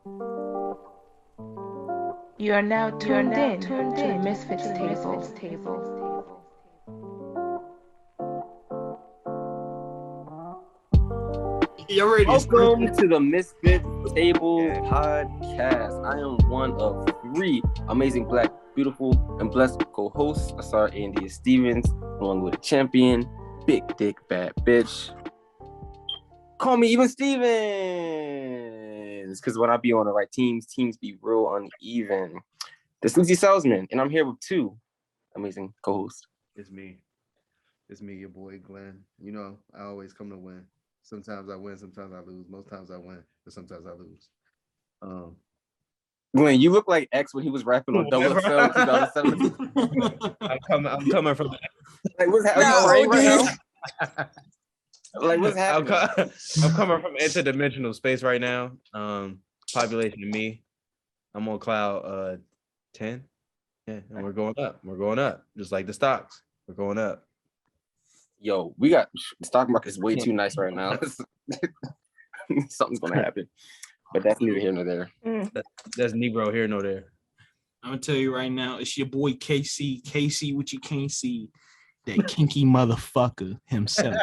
You are now tuned in to the Misfits table. You already Welcome to the Misfits Table podcast. I am one of three amazing black, beautiful, and blessed co-hosts. I saw Andy Stevens, along with a champion, big dick bad bitch. Call me even Stevens, because when I be on the right teams be real uneven. The Sleazy Salesman, and I'm here with two amazing co-hosts. It's me, your boy Glenn. You know, I always come to win. Sometimes I win, sometimes I lose. Most times I win, but sometimes I lose. Glenn, you look like X when he was rapping on Double XL in 2017. I'm coming from. Like, what's happening right now? Like, what's happening? I'm coming from interdimensional space right now. Population of me. I'm on cloud 10. Yeah, and we're going up. We're going up, just like the stocks. We're going up. Yo, we got the stock market is way too nice right now. Something's gonna happen, but that's neither here nor there. That's Negro here nor there. I'm gonna tell you right now, it's your boy KC. KC, what you can't see, that kinky motherfucker himself.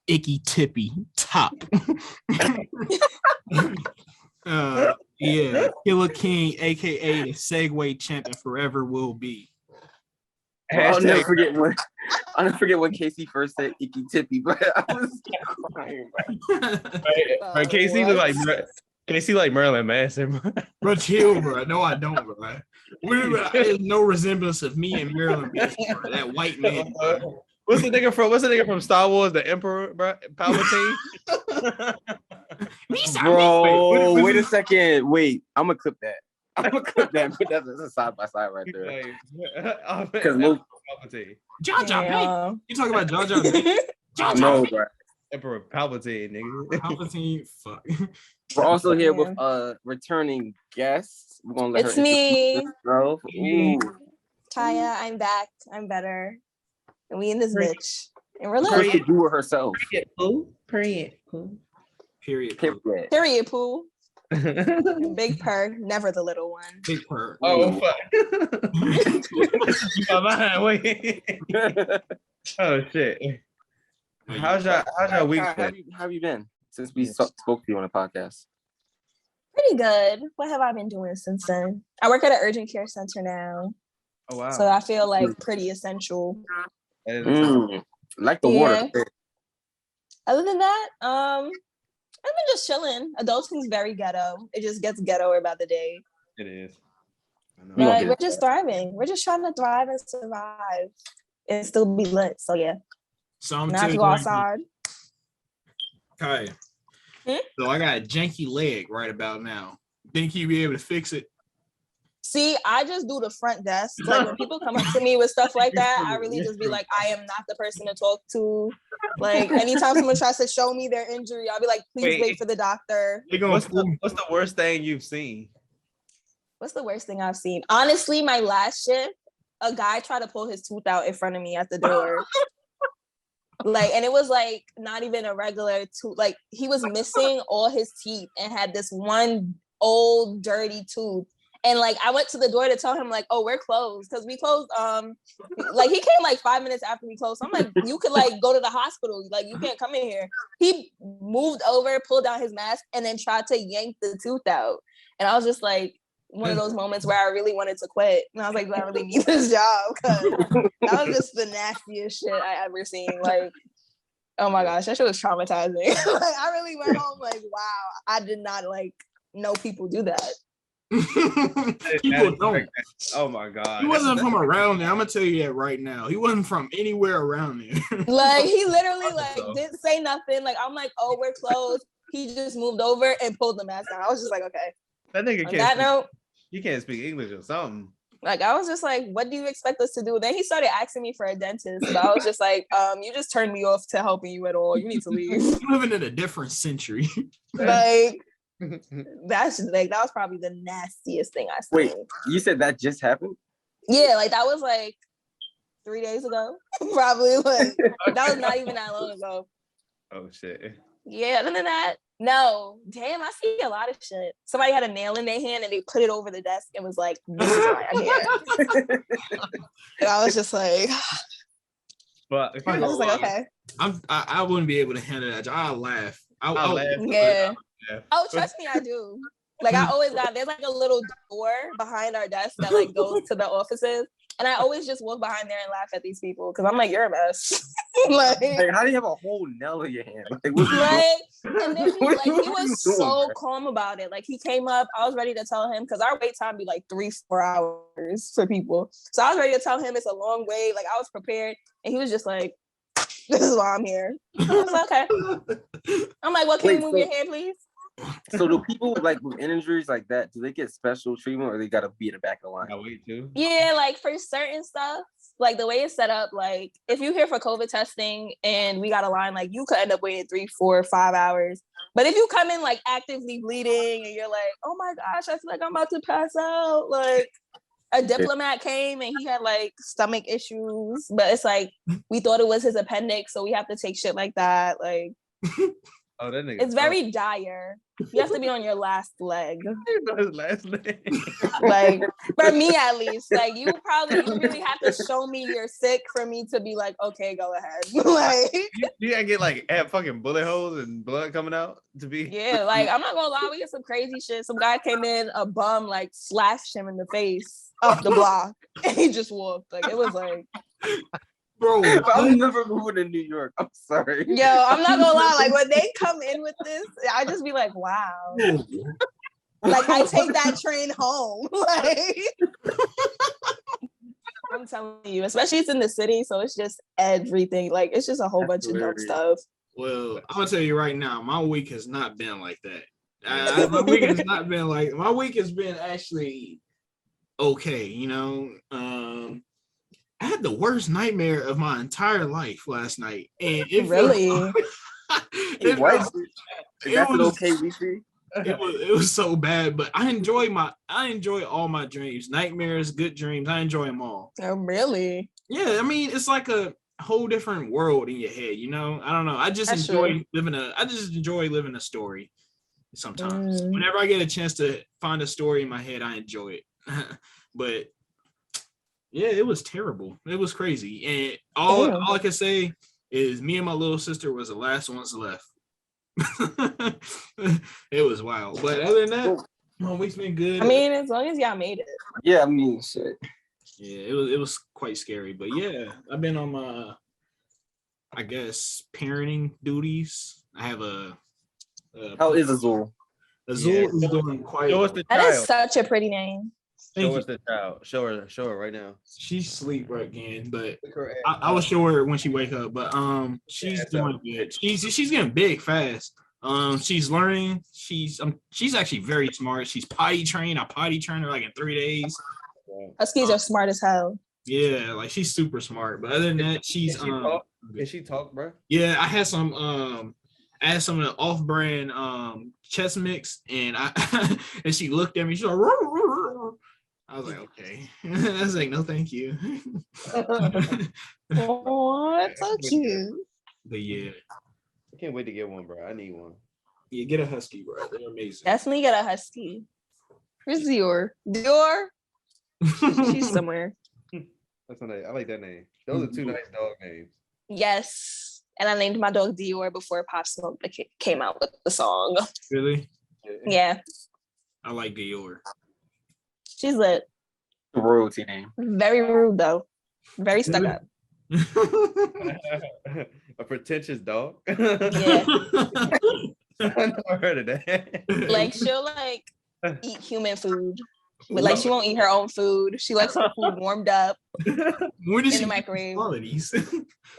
Icky Tippy Top. Yeah, Killer King, aka the Segway champion, forever will be. I'll never forget when Casey first said "icky tippy," but I was crying. Right, Casey was like Marilyn Manson. Bro, chill, bro. No, I don't, bro. There's no resemblance of me and Marilyn Manson, bro. That white man. Bro. What's the nigga from Star Wars? The Emperor, bro? Palpatine. Bro, wait a second. Wait, I'm gonna clip that. Put that. That's a side by side right there. Because Jar Jar, you talking about Jar Jar? No, bro. Emperor Palpatine, nigga. Palpatine, fuck. We're also here with returning guests. We're gonna let it's her me. Ooh. Kyah, I'm back. I'm better. And we in this bitch. And we're Chris lit. could do it herself. Period. Period, poo. Big purr, never the little one. Big purr. Oh, fuck. Wait. Oh, shit. How's your week been? How have you been since we spoke to you on the podcast? Pretty good. What have I been doing since then? I work at an urgent care center now. Oh, wow. So I feel like pretty essential. Like the water. Other than that, I've been just chilling. Adulting's very ghetto. It just gets ghettoer by the day. It is. But we're just thriving. We're just trying to thrive and survive and still be lit. So yeah. So I'm not to go outside. Okay. So I got a janky leg right about now. Think you'll be able to fix it? See, I just do the front desk. Like when people come up to me with stuff like that, I really just be like, I am not the person to talk to. Like anytime someone tries to show me their injury, I'll be like, please wait for the doctor. What's the worst thing you've seen? What's the worst thing I've seen? Honestly, my last shift, a guy tried to pull his tooth out in front of me at the door. Like, and it was like not even a regular tooth. Like he was missing all his teeth and had this one old dirty tooth. And like I went to the door to tell him like, oh, we're closed because we closed. Like he came like 5 minutes after we closed. So I'm like, you could like go to the hospital. Like you can't come in here. He moved over, pulled down his mask, and then tried to yank the tooth out. And I was just like, one of those moments where I really wanted to quit. And I was like, I really need this job because that was just the nastiest shit I ever seen. Like, oh my gosh, that shit was traumatizing. Like I really went home like, wow, I did not like know people do that. People don't. Oh my god, he wasn't from around there. I'm gonna tell you that right now. He wasn't from anywhere around there. Like he literally like didn't say nothing. Like I'm like, oh, we're closed. He just moved over and pulled the mask down. I was just like, okay. That nigga you can't speak English or something. Like I was just like, what do you expect us to do? Then he started asking me for a dentist, but I was just like, you just turned me off to helping you at all. You need to leave. You're living in a different century. Like that was probably the nastiest thing I seen. Wait, you said that just happened? Yeah, like that was like 3 days ago. Probably like that was not even that long ago. Oh shit. Yeah, other than that, No, damn, I see a lot of shit. Somebody had a nail in their hand and they put it over the desk and was like, "This is why I'm here." And I was just like, But I was like, okay, I wouldn't be able to handle that. I'll laugh. I'll laugh. yeah. Yeah. Oh, trust me, I do. Like I always there's like a little door behind our desk that like goes to the offices. And I always just walk behind there and laugh at these people because I'm like, you're a mess. Like, how do you have a whole nail in your hand? Like, and then he was so calm about it. Like he came up, I was ready to tell him because our wait time be like 3-4 hours for people. So I was ready to tell him it's a long wait. Like I was prepared, and he was just like, "This is why I'm here." I was like, okay. I'm like, "Well, can you move your hand, please?" So do people like with injuries like that, do they get special treatment or they gotta be in the back of the line? I wait too. Yeah, like for certain stuff, like the way it's set up, like if you're here for COVID testing and we got a line, like you could end up waiting 3, 4, 5 hours. But if you come in like actively bleeding and you're like, "Oh my gosh, I feel like I'm about to pass out," like a diplomat came and he had like stomach issues, but it's like we thought it was his appendix, so we have to take shit like that. Like Oh, that nigga. it's very dire. You have to be on your last leg. His last name. Like for me at least, like you really have to show me you're sick for me to be like, okay, go ahead. Like You gotta get like have fucking bullet holes and blood coming out to be. yeah, like I'm not gonna lie, we get some crazy shit. Some guy came in, a bum like slashed him in the face up the block, and he just walked. Like it was like, Bro, I'm never moving to New York. I'm sorry. yo, I'm not gonna lie. Like when they come in with this, I just be like, wow. Like I take that train home. Like I'm telling you, especially it's in the city, so it's just everything. Like it's just a whole bunch of dumb stuff. well, I'm gonna tell you right now, my week has not been like that. My week has not been like. My week has been actually okay. You know, I had the worst nightmare of my entire life last night, and it Really? It What? was- That's an was- okay weekly? it was so bad, but I enjoy all my dreams, nightmares, good dreams. I enjoy them all. Oh, really? Yeah, I mean, it's like a whole different world in your head, you know. I don't know. I just That's enjoy true. living a story sometimes. Mm. Whenever I get a chance to find a story in my head, I enjoy it. But yeah, it was terrible. It was crazy. And all I can say is me and my little sister was the last ones left. It was wild. But other than that, my week's been good. I mean, as long as y'all made it. Yeah, I mean, shit. Yeah, it was quite scary. But yeah, I've been on my, I guess, parenting duties. I have How is Azul? Azul Yeah. is doing quite. Show us the That is child. such a pretty name. Thank Show you. us the child. Show her right now. She's asleep right again, but I will show her when she wake up. But she's doing good. She's getting big fast. She's learning. She's actually very smart. She's potty trained. I potty trained her like in 3 days. Huskies are smart as hell. Yeah, like she's super smart. But other than that, she's Can she talk, bro? yeah. I had some of the off-brand chest mix, and and she looked at me. She's like, "Rrr, rrr, rrr." I was like, okay. I was like, no, thank you. Oh, that's so cute. But yeah, I can't wait to get one, bro. I need one. yeah, get a husky, bro. They're amazing. Definitely get a husky. Where's Dior? Dior? She's somewhere. That's a name. I like that name. Those are two nice dog names. Yes. And I named my dog Dior before Pop Smoke came out with the song. Really? Yeah. I like Dior. She's lit. The royalty name. Very rude though. Very stuck up. A pretentious dog. Yeah. I never heard of that. Like she'll like eat human food. But like she won't eat her own food. She likes her food warmed up Where in did she the get microwave. qualities?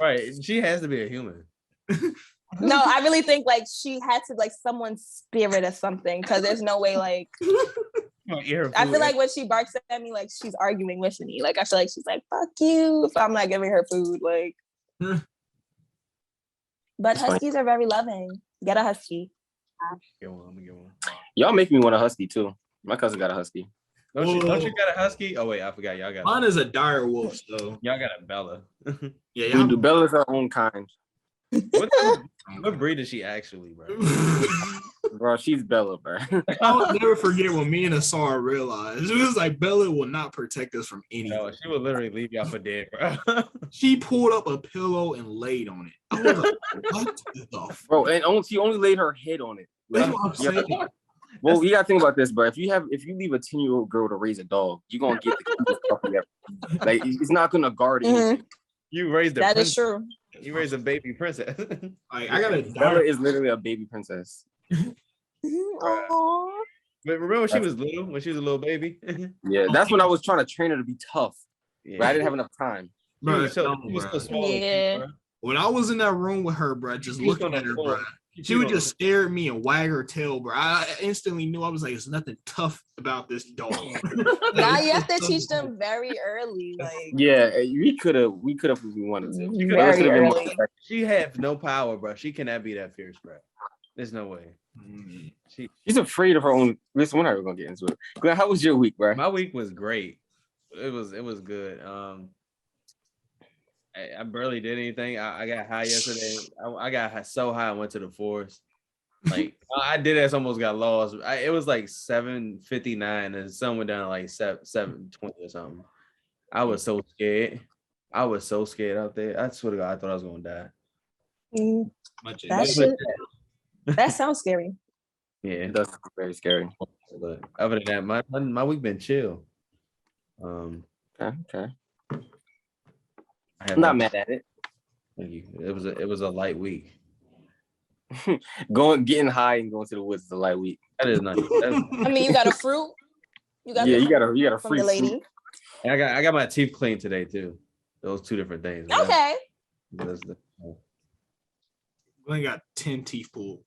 Right. She has to be a human. No, I really think like she had to like someone's spirit or something because there's no way like I feel like when she barks at me like she's arguing with me. Like I feel like she's like fuck you if I'm not giving her food. Like, but huskies are very loving. Get a husky. Get one. I'm gonna get one. Y'all make me want a husky too. My cousin got a husky. Don't you got a husky? Oh wait, I forgot. Y'all got Mine is a dire wolf, though. y'all got a Bella. Yeah, We do Bella's our own kind. What breed is she actually, bro? Bro, she's Bella, bro. I'll never forget when me and Asar realized it was like Bella will not protect us from anything. No, she would literally leave y'all for dead, bro. She pulled up a pillow and laid on it. I was like, what the fuck? Bro, and she only laid her head on it. That's what I'm saying. Well, you gotta think about this, bro. If you leave a 10-year-old girl to raise a dog, you're gonna get the cutest puppy ever. Like it's not gonna guard anything. You raised a That princess. is true. You raised a baby princess. Like I gotta Bella is literally a baby princess. Aww. But remember when she was little, when she was a little baby? Yeah, that's when I was trying to train her to be tough, Yeah. but I didn't have enough time. Bro, She no, was so bro. small. Yeah. When I was in that room with her, bro, just She was looking on at the her, floor. bro, she would just stare at me and wag her tail, bro. I instantly knew. I was like, there's nothing tough about this dog. Now you have to teach them very early, like Yeah, we could have if we wanted to. very Could've been more early. protective. She has no power, bro. She cannot be that fierce, bro. There's no way. She's afraid of her own. Listen, we're not gonna get into it. Glenn, how was your week, bro? My week was great. It was good. I barely did anything. I got high yesterday. I got so high I went to the forest. Like I did this, almost got lost. It was like 7:59 and the sun went down to like 7:20 or something. I was so scared. I was so scared out there. I swear to God, I thought I was gonna die. Mm, Much that as- shit. That sounds scary. Yeah. It does sound very scary. But other than that, my week been chill. Okay. I have I'm not no- mad at it. Thank you. It was a light week. Getting high and going to the woods is a light week. That is nice. I mean, you got a fruit. You got Yeah, the you got a from free the lady. fruit. I got my teeth cleaned today too. Those two different things. man. Okay. That's the, Glenn got 10 teeth pulled.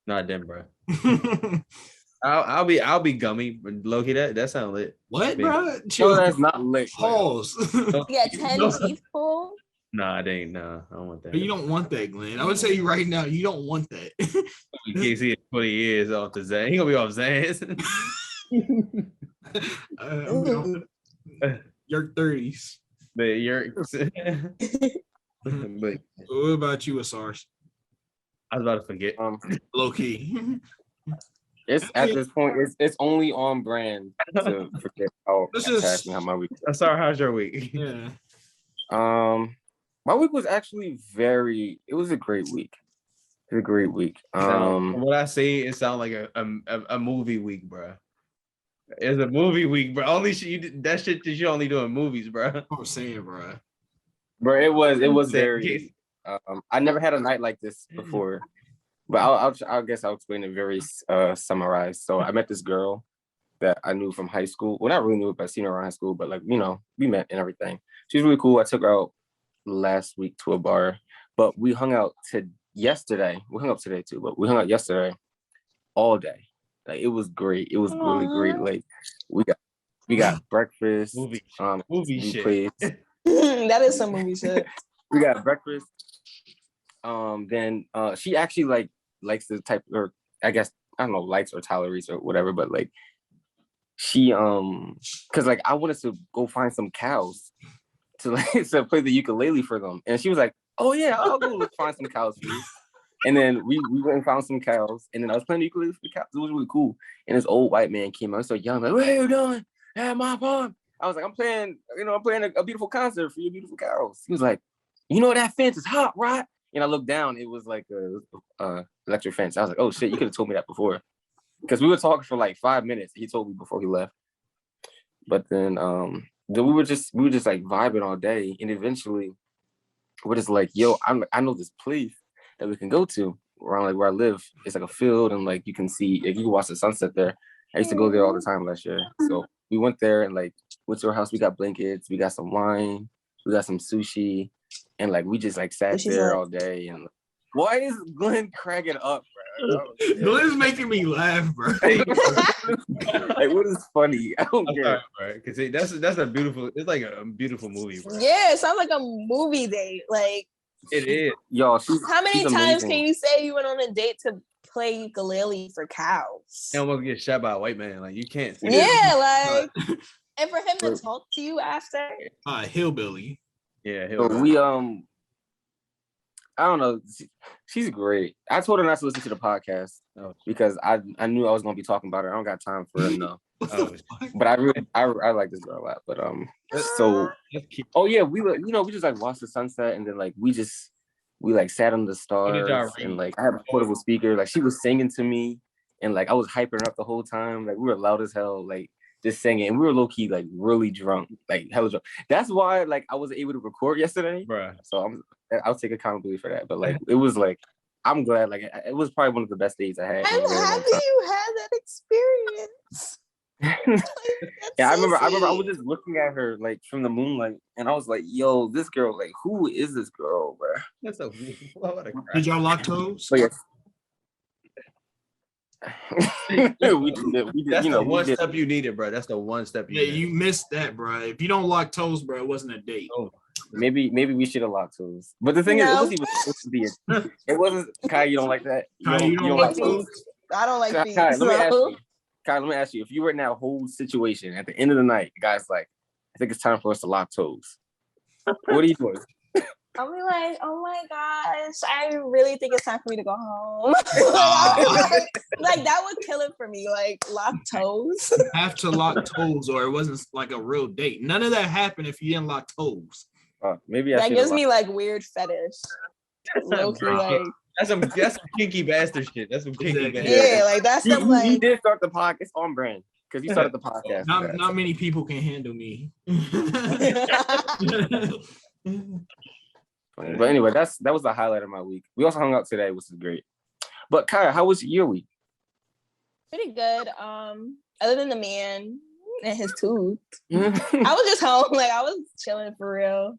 not them, bro. I'll be gummy, but Loki. That sounds lit. What, Big. bro? No, Chill. that's not lit. bro. Pause. You got 10 teeth pulled. Nah, it ain't. Nah, I don't want that. You don't want that, Glenn. I would tell you right now, you don't want that. You can't see it 20 years off the Zan. He gonna be off Zans. Your 30s. But you're. But What about you, Asars? I was about to forget. Low key. It's at this point, it's only on brand to forget how This is- passionate how my week. I'm sorry. How's your week? Yeah. My week was actually it was a great week. It was a great week. From what I see, it sounds like a movie week, bro. It's a movie week, bro. Only shit that shit that you only do in movies, bro. I'm saying, bro. Bro, it was very. I never had a night like this before, but I guess I'll explain it very summarized. So I met this girl that I knew from high school. Well, not really knew, but I seen her around high school. But like we met and everything. She's really cool. I took her out last week to a bar, but we hung out yesterday. We hung up today too, but we hung out yesterday all day. Like it was great. It was really great. Like we got breakfast. Movie We shit. played. That is some movie shit. We got breakfast. Then she actually likes the type, or I guess I don't know, likes or tolerates or whatever, but like she because like I wanted to go find some cows to to play the ukulele for them, and she was like, "Oh yeah, I'll go find some cows for you." And then we went and found some cows, and then I was playing the ukulele for the cows. It was really cool. And this old white man came out, started yelling like, "What are you doing at my farm?" I was like, I'm playing a beautiful concert for your beautiful cows. He was like, "You know that fence is hot, right?" And I looked down, it was like a electric fence. I was like, "Oh shit, you could have told me that before." Because we were talking for like 5 minutes. He told me before he left. But then we were just like vibing all day. And eventually we're just like, "Yo, I know this place that we can go to around like where I live. It's like a field and like you can see, like, you can watch the sunset there." I used to go there all the time last year. So we went there and like went to her house. We got blankets, we got some wine, we got some sushi, and like we just like sat there all day. And why is Glenn cracking up, bro? Glenn's making me laugh, bro. Like what is funny? I don't get it. Because that's a beautiful. It's like a beautiful movie, bro. Yeah, it sounds like a movie date. Like, It is. Y'all, how many she's times amazing. can you say you went on a date to play ukulele for cows? You almost get shot by a white man. Like you can't. See Yeah, like, and for him to talk to you after. Hillbilly. Yeah. So we I don't know. She's great. I told her not to listen to the podcast because I knew I was gonna be talking about her. I don't got time for it, no. But I like this girl a lot. But so yeah, we just like watched the sunset and then like we like sat on the stars and like I had a portable speaker. Like she was singing to me and like I was hyping her up the whole time. Like we were loud as hell, like just singing. And we were low key like really drunk, like hella drunk. That's why like I was able to record yesterday. Bruh. So I'll take accountability for that. But like it was like I'm glad. Like it was probably one of the best days I had. I'm happy you had that experience. Yeah, I remember I was just looking at her like from the moonlight and I was like, yo, this girl, like who is this girl, bro? That's so Did y'all lock toes? But yeah. we did, that's the one step you needed, bro. That's the one step you needed. You missed that, bro. If you don't lock toes, bro, it wasn't a date. Oh. Maybe we should have locked toes. But the thing is, it wasn't even supposed to be it wasn't Kyah, you don't like that? You don't like toes? I don't like feet. Kyah, let me ask you, if you were in that whole situation at the end of the night, the guy's like, I think it's time for us to lock toes. What are you doing? I'll be like, oh my gosh, I really think it's time for me to go home. Like that would kill it for me. Like lock toes. You have to lock toes, or it wasn't like a real date. None of that happened if you didn't lock toes. Maybe that gives me like weird fetish. Low-key, like that's some kinky bastard shit. That's some kinky bastard. Yeah, like that's some like he did start the podcast on brand because he started the podcast. Not many people can handle me. But anyway, that was the highlight of my week. We also hung out today, which is great. But Kyah, how was your week? Pretty good. Other than the man and his tooth, I was just home. Like I was chilling for real.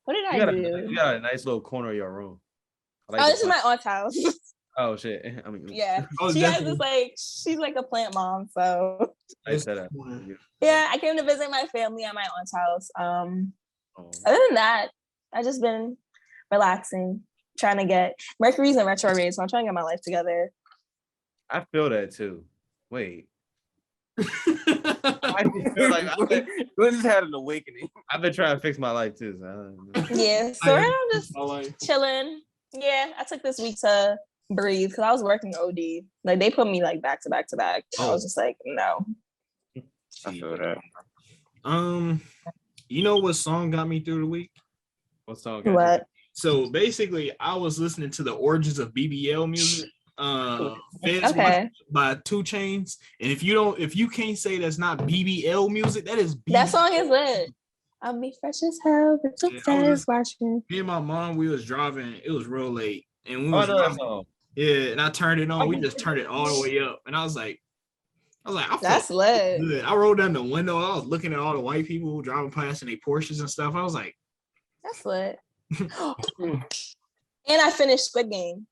What did I do? You got a nice little corner of your room. This is my aunt's house. Oh shit! I mean, yeah, she has this like she's like a plant mom, so I said that. Yeah, I came to visit my family at my aunt's house. Other than that, I just been relaxing, trying to get Mercury's in retrograde, so I'm trying to get my life together. I feel that too. Wait. I feel like we just had an awakening. I've been trying to fix my life too. So yeah, so right now I'm just chilling. Yeah, I took this week to breathe because I was working OD. Like they put me like back to back to back. I was just like, no. I feel that. You know what song got me through the week? What song? What? So basically, I was listening to the Origins of BBL music. Okay. By 2 Chainz, and if you can't say that's not BBL music, that is BBL. That song is lit. I'll be fresh as hell, but watching. Me and my mom, we was driving. It was real late, and we was driving, and I turned it on. We just turned it all the way up, and I was like, that's lit. Good. I rolled down the window. I was looking at all the white people driving past in their Porsches and stuff. I was like, that's lit. And I finished Squid Game.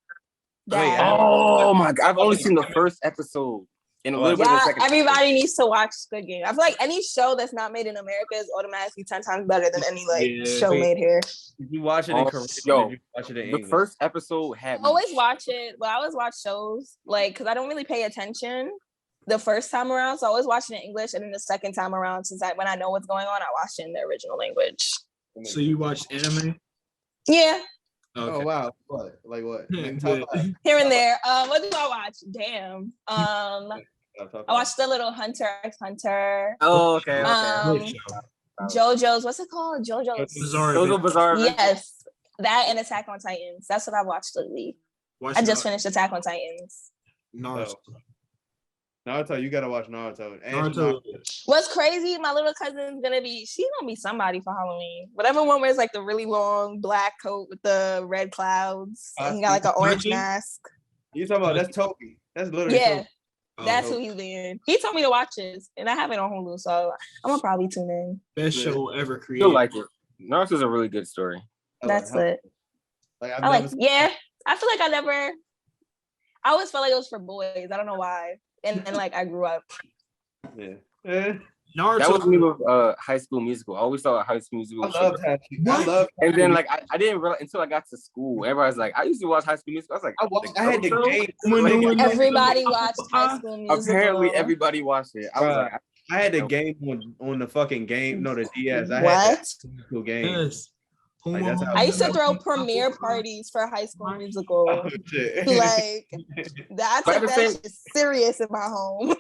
Oh my god! I've only seen the first episode. In a little bit of the second everybody needs to watch Squid Game. I feel like any show that's not made in America is automatically 10 times better than any show made here. Did you watch it in Korean? Yo, did you watch it in the English? first episode had me. Always watch it. Well, I always watch shows like because I don't really pay attention the first time around, so I always watch it in English, and then the second time around, when I know what's going on, I watch it in the original language. So you watched anime? Yeah. Okay. Oh wow! What? Like what? Here and there. What do I watch? Damn. I watched the little Hunter x Hunter. Oh, okay. JoJo's. What's it called? JoJo's Bizarre. Yes, that and Attack on Titans. That's what I watched lately. I just finished Attack on Titans. Naruto, you gotta watch Naruto. What's crazy? My little cousin's she's gonna be somebody for Halloween. Whatever one wears like the really long black coat with the red clouds and he got like an orange mask. You talking about that's Toki? That's literally Toki. That's who he's being. He told me to watch this, and I have it on Hulu, so I'm gonna probably tune in. Best show ever created. Still like it. Naruto's a really good story. That's it. I feel like I always felt like it was for boys. I don't know why. And then like I grew up. Yeah. Naruto. That was me with High School Musical. I always thought High School Musical. I love. And then like I didn't realize until I got to school. Everybody's like, I used to watch High School Musical. I was like, I had the game. Everybody watched High School Musical. Apparently, everybody watched it. I was like, I had the game on the fucking game. No, the DS. I had that game. Yes. Like, that's how I used to throw premiere parties for High School Musical. Oh, shit. Like I But at took the that same- shit serious in my home.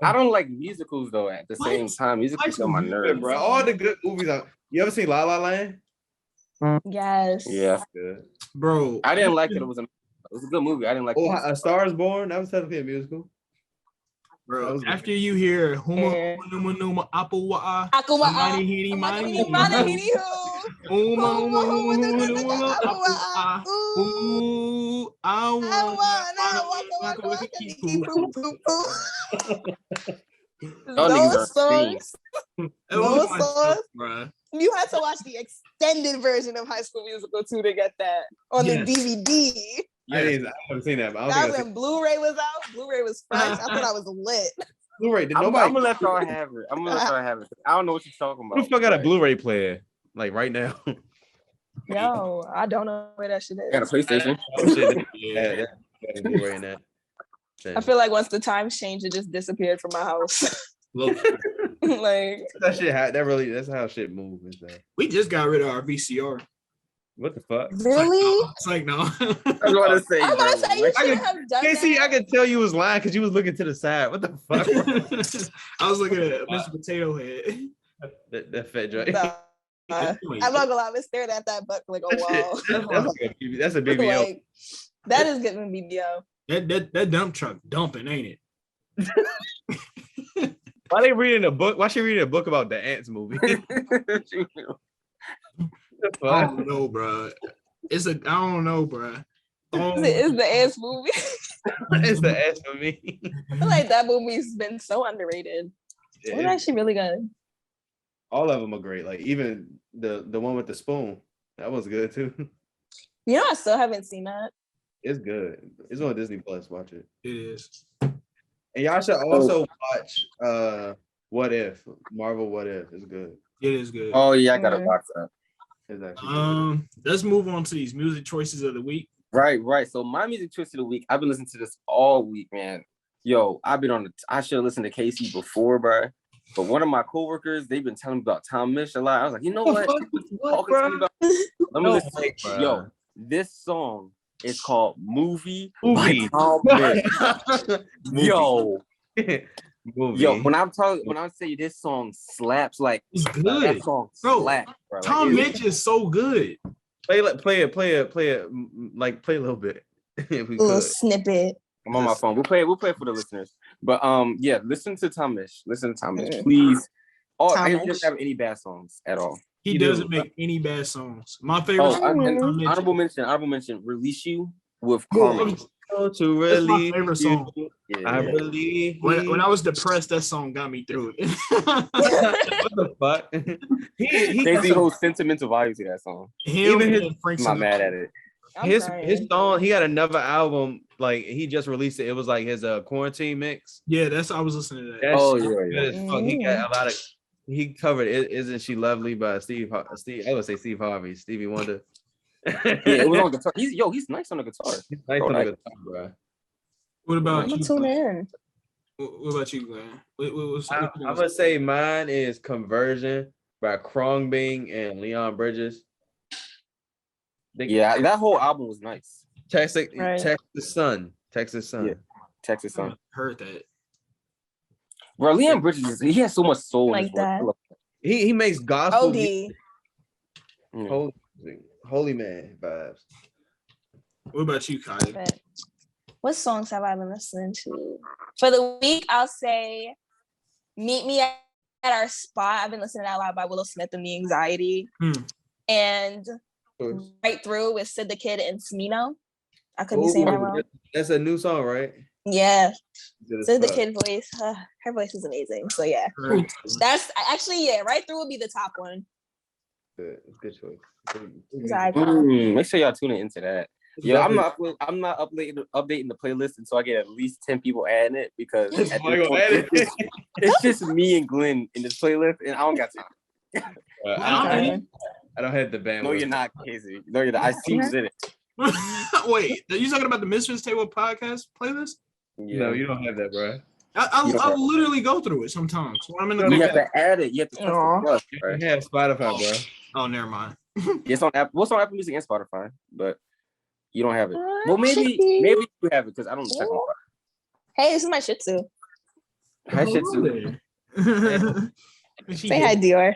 I don't like musicals though. At the What? same time, musicals on my Yeah, nerves. bro. All the good movies. You ever seen La La Land? Yes. Yeah, Good. Bro, I didn't like it. It was a good movie. I didn't like Oh, it. A Star Is Born. That was technically a musical. That bro. was good. After you hear Huma Yeah. Numa Numa Apple Wa'a, Aqua. Amani Hini Mani Huma Huma Huma Numa Apple Wa'a. Ooh, I wanna Y'all niggas are Those songs. insane. Those songs. Bruh. You had to watch the extended version of High School Musical 2 to get that on Yes. the DVD. I haven't seen that, but I don't That think was I've when Blu-ray was out. Bluray was fresh. I thought I was lit. seen Blu-ray. Did I'm nobody? gonna let y'all have it. I'm gonna let y'all have it. I don't know what you're talking Who about. the fuck got a but Blu-ray player? Like right now? Yo, I don't know where that shit I got a is. PlayStation. Oh, shit. Yeah. That Blu-ray in that. I feel like once the times changed, it just disappeared from my house. Look, Like, That shit. That's how shit moves. we just got rid of our VCR. What the fuck? really? It's like no. I was gonna say, I'm about to bro, say you like, should have done Casey, that. I could tell you was lying because you was looking to the side. What the fuck? I was looking at Mr. Potato Head. that fat joint. Nah. I'm not gonna lie, I've been staring at that butt like a wall. That's a BBL. Like, that is giving BBL. That dump truck dumping, ain't it? Why they reading a book? Why she reading a book about the Ants movie? I don't know, bro. I don't know, bro. It's the ass movie. It's the S for me. I feel like that movie's been so underrated. It was actually really good. All of them are great. Like even the one with the spoon, that was good too. You know, I still haven't seen that. It's good. It's on Disney Plus. Watch it. It is. And y'all should also watch What If, Marvel What If. It's good. It is good. Oh yeah, I gotta watch that. It's actually good. Let's move on to these music choices of the week. Right. So my music choice of the week, I've been listening to this all week, man. Yo, I've been I should have listened to Casey before, bro. But one of my coworkers, they've been telling me about Tom Misch a lot. I was like, you know what? Let me listen. Yo, this song is called Movie. by Tom Misch. Yo. Movie. Yo, when I say this song slaps, like It's that good. song Bro, slaps, bro. Like, Tom Mitch is so good. Play it, like play a little bit. If we A little could. snippet. I'm on my phone. We'll play it for the listeners. But yeah, listen to Tom Misch. Listen to Tom Misch, Mhm. please. Oh, Tom he Misch. doesn't have any bad songs at all. He doesn't make any bad songs. My favorite Oh, song is and Tom Mitch. honorable mention, Release You with Yeah. Carmen. To That's my really, favorite song. I Yeah. believe. When I was depressed, that song got me through it. What the fuck? he Casey holds sentimental value to that song. Him Even his- and Frank I'm not mad Sinatra. at it. I'm his crying. song. He got another album. Like he just released it. It was like his quarantine mix. Yeah, I was listening to that. That Oh, shit yeah, was yeah. good as fuck. He got a lot of. He covered Isn't She Lovely by Steve. I would say Steve Harvey, Stevie Wonder. Yeah, it was on guitar. He's nice on the guitar. He's nice Bro, on the like- guitar, bro. What about I'm you? gonna tune in. What about you, Glenn? I'm gonna say mine is Conversion by Khruangbin and Leon Bridges. Yeah, that whole album was nice. Texas Right. Sun. Yeah. Texas I song. heard that. Bro, Leon Bridges, he has so much soul in Like his work. that. I love He makes gospel OD. music, it. holy man vibes. What about you, Kai? But what songs have I been listening to? For the week, I'll say Meet Me at Our Spot. I've been listening to that a lot by Willow Smith and The Anxiety. And Right Through with Sid the Kid and Smino. I could be saying that wrong. That's a new song, right? Yeah. Good as Sid the fuck. Kid voice. Her voice is amazing. So yeah. That's actually, yeah, Right Through would be the top one. Good choice. Make sure y'all tune into that. Yo, I'm not updating the playlist until I get at least 10 people adding it because at this point, it's just me and Glenn in this playlist, and I don't got time. I don't have the bandwidth. No, you're not, Casey. No, you're not. I see who's in it. Wait, are you talking about the Misfits Table podcast playlist? Yeah. No, you don't have that, bro. I'll literally go through it sometimes when I'm in the You car. have to add it. You have to press the plus, You right? have Spotify, bro. Oh, never mind. It's on Apple. What's on Apple Music and Spotify, but you don't have it. Well, maybe Chicky. you have it because I don't check on Hey, this is my Shih Tzu. Hi, Shih Tzu. Say hi, Dior.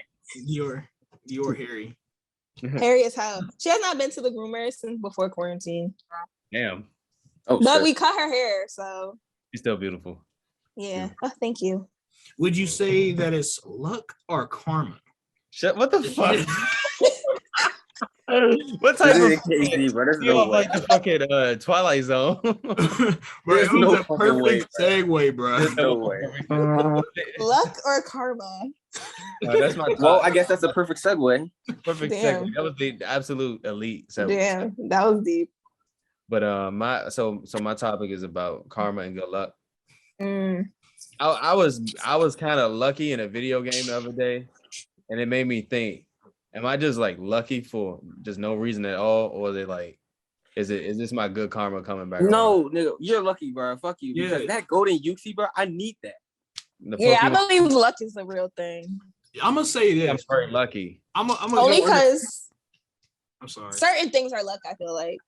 Dior Harry. Harry as hell. She has not been to the groomer since before quarantine. Damn, Oh, But shit. we cut her hair, so she's still beautiful. yeah. Oh, thank you. Would you say that it's luck or karma? Shut. What the fuck? What type This of is KZ, bro. There's you no all way. like the fucking Twilight Zone? Bro, There's it was no a fucking perfect way, segue, bro. There's no way. Luck or karma? That's my top. Well, I guess that's a perfect segue. Perfect Damn. segue. That was the absolute elite. So, Damn, that was deep. but my topic is about karma and good luck. Mm. I was kind of lucky in a video game the other day, and it made me think: am I just like lucky for just no reason at all, or is this my good karma coming back? No, nigga, you're lucky, bro. Fuck you. Yeah. Because that golden Yuki, bro, I need that. The Yeah, I Pokemon- believe luck is the real thing. I'm gonna say I'm this. very lucky. I'm Only because I'm sorry. certain things are luck, I feel like.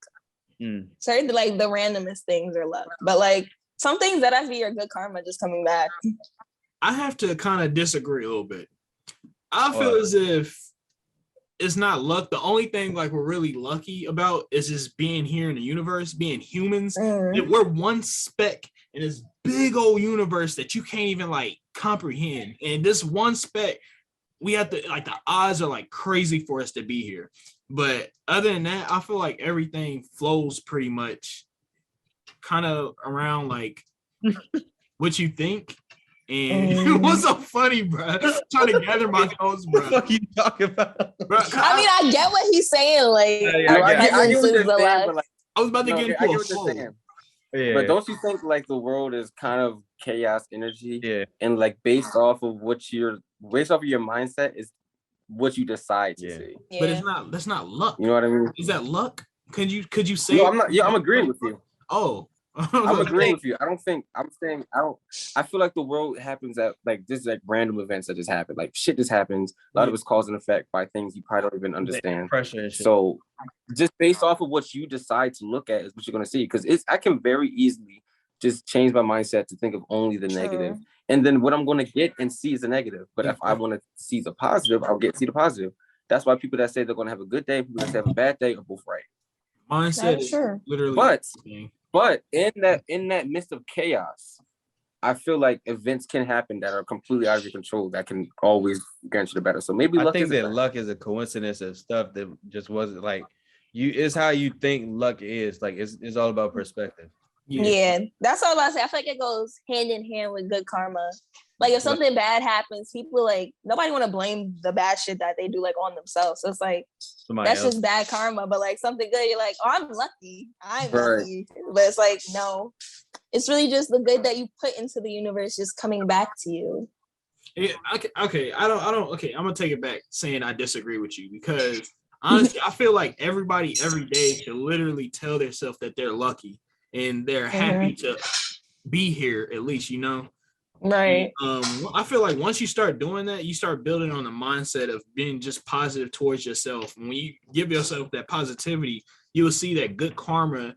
Mm. Certain, like, the randomest things are luck. But, like, some things that I feel are good karma just coming back. I have to kind of disagree a little bit. I feel What? as if it's not luck. The only thing like we're really lucky about is just being here in the universe, being humans. Mm. We're one speck in this big old universe that you can't even like comprehend. And this one speck, we have to like the odds are like crazy for us to be here. But other than that, I feel like everything flows pretty much kind of around like what you think. And what's so funny, bro? I'm trying to gather my thoughts, bro. What the fuck are you talking about? Bro, I mean, I get what he's saying. Like, Yeah, No, I get get what This you're is the saying, luck. but like, I was about to no, get I into get a what you're flow. saying. Yeah, But don't you think like the world is kind of chaos energy? yeah. And like based off of your mindset is what you decide to Yeah. see. But Yeah. that's not luck. You know what I mean? Is that luck? Could you say? No, I'm not. Yeah, I'm agreeing with you. Oh, I'm agreeing with you. I'm saying I feel like the world happens at like this is like random events that just happen. Like shit just happens. A lot of it's cause and effect by things you probably don't even understand. Pressure and shit. So just based off of what you decide to look at is what you're gonna see. Because I can very easily just change my mindset to think of only the negative. And then what I'm gonna get and see is the negative. But if I want to see the positive, I'll see the positive. That's why people that say they're gonna have a good day, people that say have a bad day are both right. mindset That's is true. literally. But in that midst of chaos, I feel like events can happen that are completely out of your control that can always grant you the better. So maybe I luck think isn't that bad. luck is a coincidence of stuff that just wasn't like you. It's how you think luck is. Like it's all about perspective. Yeah, that's all I say. I feel like it goes hand in hand with good karma. Like if something bad happens, people like nobody want to blame the bad shit that they do like on themselves. So it's like Somebody that's else. just bad karma. But like something good, you're like, oh, I'm lucky. I'm Right. lucky. But it's like no, it's really just the good that you put into the universe just coming back to you. Yeah, okay. I don't. Okay, I'm gonna take it back, saying I disagree with you because honestly, I feel like everybody every day should literally tell themselves that they're lucky and they're happy to be here. At least you know. Right. I feel like once you start doing that, you start building on the mindset of being just positive towards yourself. And when you give yourself that positivity, you will see that good karma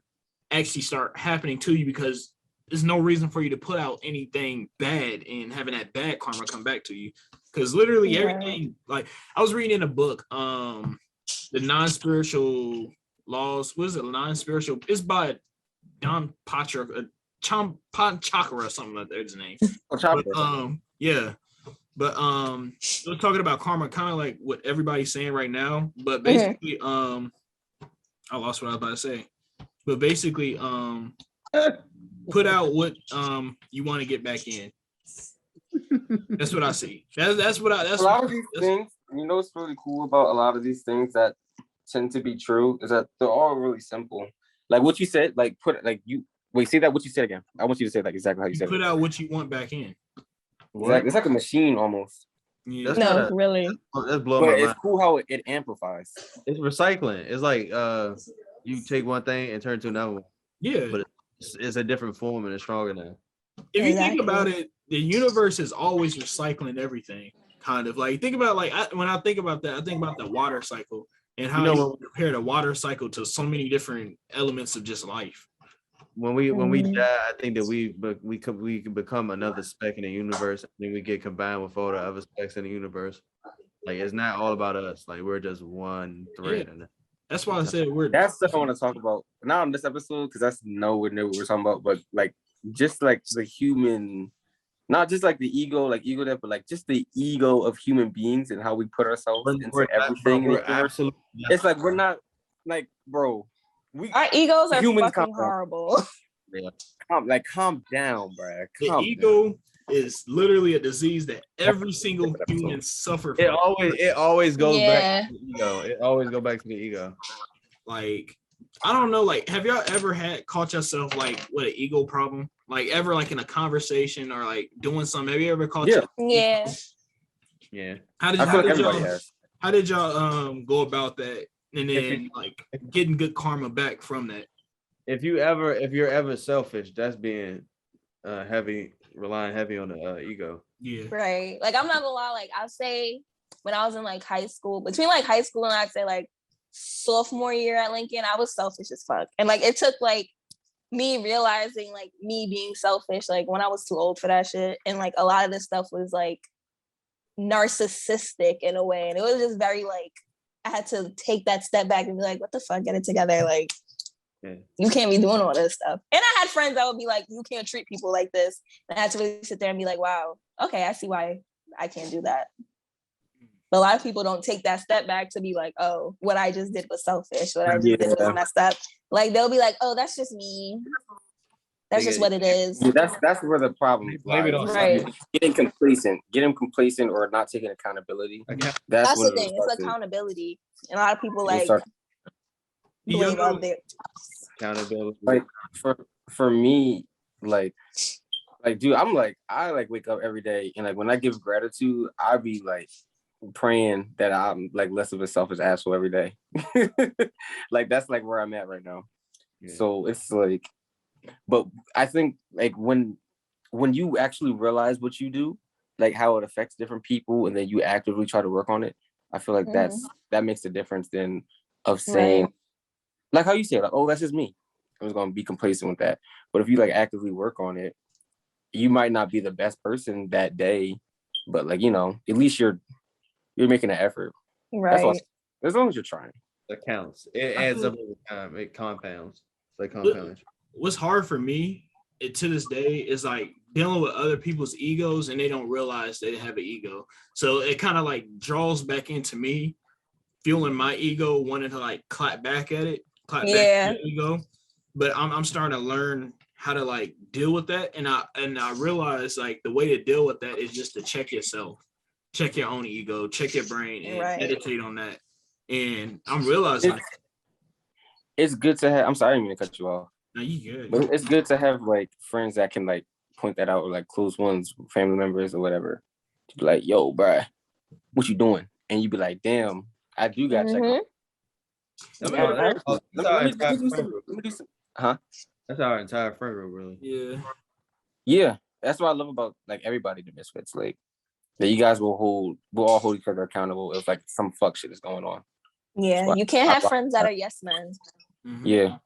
actually start happening to you because there's no reason for you to put out anything bad and having that bad karma come back to you. Because literally everything, like I was reading in a book, the non-spiritual laws. What is it? Non-spiritual. It's by Don Patra. Chakra or something like that's his name. But, yeah. But we're talking about karma, kind of like what everybody's saying right now. But basically, I lost what I was about to say. But basically, put out what you want to get back in. That's what I see. That's what I. That's a lot of these things. You know, what's really cool about a lot of these things that tend to be true is that they're all really simple. Like what you said, like wait, say that what you said again. I want you to say like exactly how you said put it. out what you want back in. Exactly. It's like a machine almost. Yeah. No, really. That's blowing But my it's mind. cool how it amplifies. It's recycling. It's like you take one thing and turn it to another one. Yeah. But it's a different form and it's stronger now. If you think about it, the universe is always recycling everything. Kind of like think about when I think about that, I think about the water cycle. and how you compare the water cycle to so many different elements of just life. When we die, I think that we can become another speck in the universe. I think we get combined with all the other specks in the universe. Like it's not all about us. Like we're just one thread. Yeah. That's why I said That's stuff I want to talk about not on this episode because that's nowhere near what we're talking about. But like just like the human, not just like the ego, like ego that, but like just the ego of human beings and how we put ourselves into everything. We're absolutely. It's like we're not like, bro. Our egos are humans fucking horrible. Yeah. Calm down, bro. The ego is literally a disease that every single human suffers from. It always goes back to the ego. It always go back to the ego. Like, I don't know, like, have y'all ever caught yourself like with an ego problem? Like ever like in a conversation or like doing something? Have you ever caught yourself? Yeah. Yeah. How did y'all go about that and then like getting good karma back from that? If you're ever selfish, that's being relying heavy on the ego. Yeah. Right. Like I'm not gonna lie, like I'll say when I was in like high school, between like high school and I'd say like sophomore year at Lincoln, I was selfish as fuck. And like it took like me realizing like me being selfish, like when I was too old for that shit. And like a lot of this stuff was like narcissistic in a way. And it was just very like I had to take that step back and be like, what the fuck, get it together. Like you can't be doing all this stuff. And I had friends that would be like, you can't treat people like this. And I had to really sit there and be like, wow, okay, I see why I can't do that. But a lot of people don't take that step back to be like, oh, what I just did was selfish. What I just did was messed up. Like they'll be like, oh, that's just me. That's just what it is. Yeah, that's where the problem lies. Right. Getting complacent or not taking accountability. That's the thing. It's accountability. And a lot of people like blame other accountability. Like for me, like dude, I like wake up every day and like when I give gratitude, I be like praying that I'm like less of a selfish asshole every day. Like that's like where I'm at right now. Yeah. So it's like, but I think like when you actually realize what you do, like how it affects different people, and then you actively try to work on it, I feel like that makes a difference than of saying like how you say like, oh, that's just me. I'm just gonna be complacent with that. But if you like actively work on it, you might not be the best person that day, but like, you know, at least you're making an effort. Right. As long as you're trying. It counts. It adds up over time. It compounds. It's like compounding. What's hard for me to this day is like dealing with other people's egos and they don't realize they have an ego. So it kind of like draws back into me, feeling my ego, wanting to like clap back at the ego. But I'm starting to learn how to like deal with that. And I realize like the way to deal with that is just to check yourself, check your own ego, check your brain, and meditate on that. And I'm realizing it's good to have. I'm sorry, I didn't mean to cut you off. No, you good. But it's good to have like friends that can like point that out, or like close ones, family members or whatever. To be like, yo, bruh, what you doing? And you be like, damn, I do got check out. Let me do some. Huh? That's our entire friend group, really. Yeah. Yeah. That's what I love about like everybody in the Misfits. Like that you guys we'll all hold each other accountable if like some fuck shit is going on. Yeah. You can't have friends that are yes men. Mm-hmm. Yeah.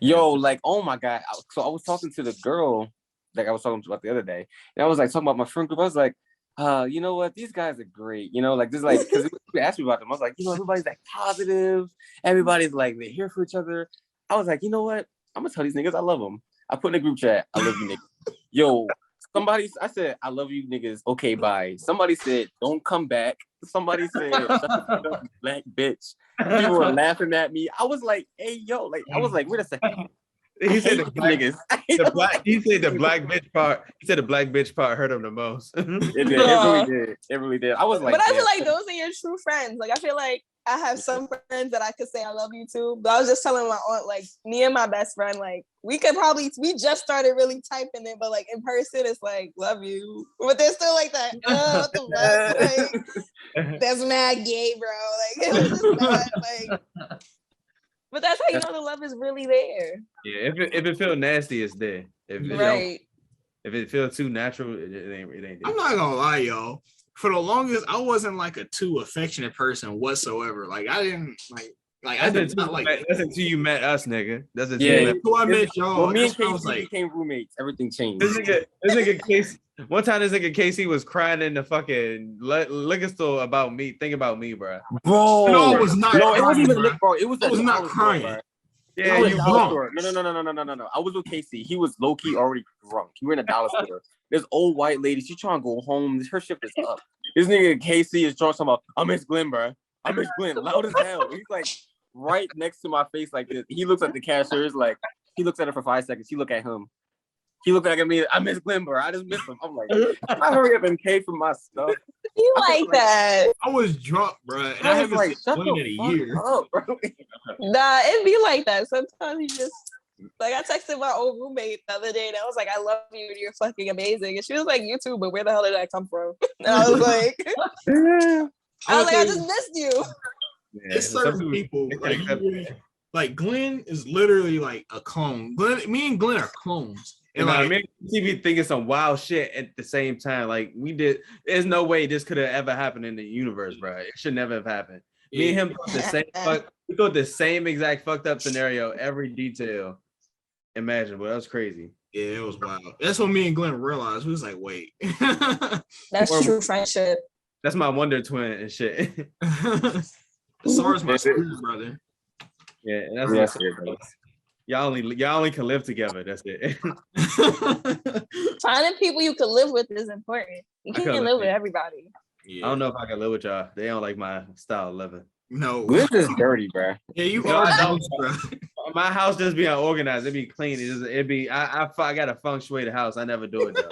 Yo, like, oh my God. So I was talking to the girl like I was talking about the other day. And I was like talking about my friend group. I was like, you know what? These guys are great. You know, like this, like, because they asked me about them. I was like, you know, everybody's like positive. Everybody's like, they're here for each other. I was like, you know what? I'm gonna tell these niggas I love them. I put in a group chat, I love you niggas. Yo, I said, I love you niggas. Okay, bye. Somebody said, don't come back. Somebody said, black bitch. People were laughing at me. I was like, hey, yo, like, I was like, wait a second. He said the black bitch part. He said the black bitch part hurt him the most. It really did. It really did. I was like, but I feel like those are your true friends. Like I feel like I have some friends that I could say I love you to, but I was just telling my aunt, like me and my best friend, like we just started really typing it, but like in person, it's like love you, but they're still like that. Oh, what the fuck? Like, that's mad gay, bro. Like it was just mad, like. But that's how you know the love is really there. Yeah, if it feels nasty, it's there. If it feels too natural, it ain't there. I'm not gonna lie, y'all. for the longest, I wasn't like a too affectionate person whatsoever. Like I didn't I did not like. That's until you met us, nigga. That's until Yeah, you met. Who I met y'all. Well, me and I was Casey like, became roommates. Everything changed. This nigga Casey. One time, this nigga Casey was crying in the fucking liquor store about me. Think about me, bro. Bro, no, I was not. no, it crying, wasn't even bro. lit, bro. It was I was a not dollar crying. Store, bro. Yeah, You you dollar drunk. store. No. I was with Casey. He was low key already drunk. He were in a dollar store. This old white lady, she trying to go home. Her shift is up. This nigga Casey is drunk. Talking about, I miss Glenn, bro. I miss Glenn, loud as hell. He's like right next to my face like this. He looks at the cashier. Is like he looks at her for 5 seconds. She look at him. He looked back at me. I miss Glenn, bro. I just miss him. I'm like, I hurry up and pay for my stuff. You like that? I was drunk, bro. And I I was haven't like, seen shut Glenn the in a fuck year. up, bro. Nah, it be like that. Sometimes you just like I texted my old roommate the other day and I was like, I love you and you're fucking amazing. And she was like, you too, but where the hell did that come from? And I was like, I just missed you. Yeah, It's certain people like Glenn is literally like a clone. Me and Glenn are clones. And like, like, me be thinking some wild shit at the same time. Like we did. There's no way this could have ever happened in the universe, bro. It should never have happened. Me and him thought the same. We thought the same exact fucked up scenario, every detail imaginable. That was crazy. Yeah, it was wild. That's when me and Glenn realized. We was like, wait. That's true friendship. That's my Wonder Twin and shit. SARS my spirit brother. Yeah, and that's it. Y'all only can live together. That's it. Finding people you can live with is important. You can't live with everybody. Yeah. I don't know if I can live with y'all. They don't like my style of living. No. This is dirty, bro. Yeah, you No, are I don't. dope, bro. My house just be unorganized. It'd be clean. It'd be. I got to feng shui the house. I never do it though.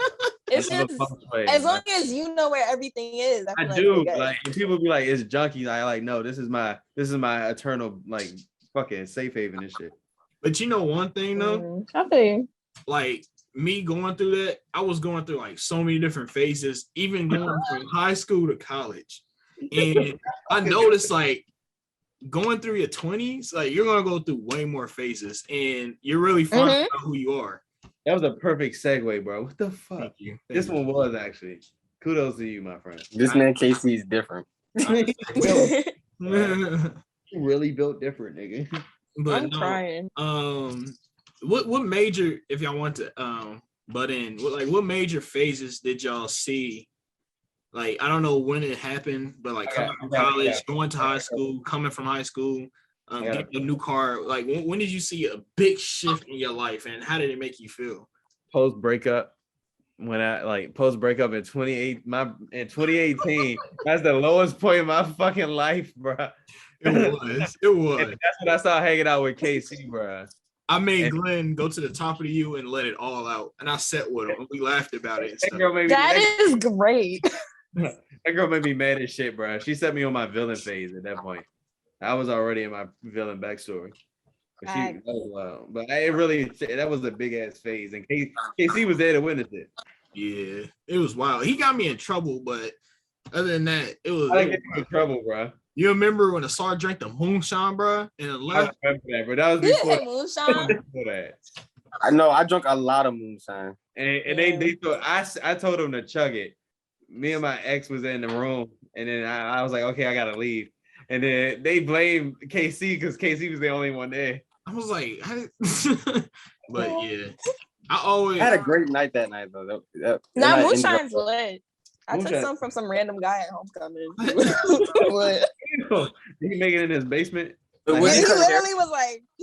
It's just as long as you know where everything is. I do. Like, and people be like, "It's junky." I like, no. This is my eternal like fucking safe haven and shit. But you know one thing though, I think like me going through that, I was going through like so many different phases, even going from high school to college, and I noticed like going through your 20s, like you're gonna go through way more phases, and you're really finding out who you are. That was a perfect segue, bro. What the fuck? Thank you. This one was actually. Kudos to you, my friend. This man Casey is different. You really built different, nigga. But I'm crying. What major, if y'all want to butt in, what major phases did y'all see? Like, I don't know when it happened, but like coming from college, going to high school, coming from high school, getting a new car. Like, when did you see a big shift in your life, and how did it make you feel? Post breakup, when I post breakup in 2018, that's the lowest point in my fucking life, bro. It was. And that's when I started hanging out with KC, bro. I made Glenn go to the top of the U and let it all out, and I sat with him. And we laughed about it. And stuff. That is great. That girl made me mad as shit, bro. She set me on my villain phase at that point. I was already in my villain backstory. But that was wild. But that was a big ass phase, and KC was there to witness it. Yeah, it was wild. He got me in trouble, but other than that, it was. I didn't get in trouble, bro. You remember when Asar drank the moonshine, bro? And I remember that, but that was before that. I know. I drank a lot of moonshine, and they thought I told them to chug it. Me and my ex was in the room, and then I was like, okay, I gotta leave. And then they blamed KC because KC was the only one there. I was like, but yeah, I had a great night that night though. Moonshine's lit. I took some from some random guy at homecoming. What? Did he make it in his basement? He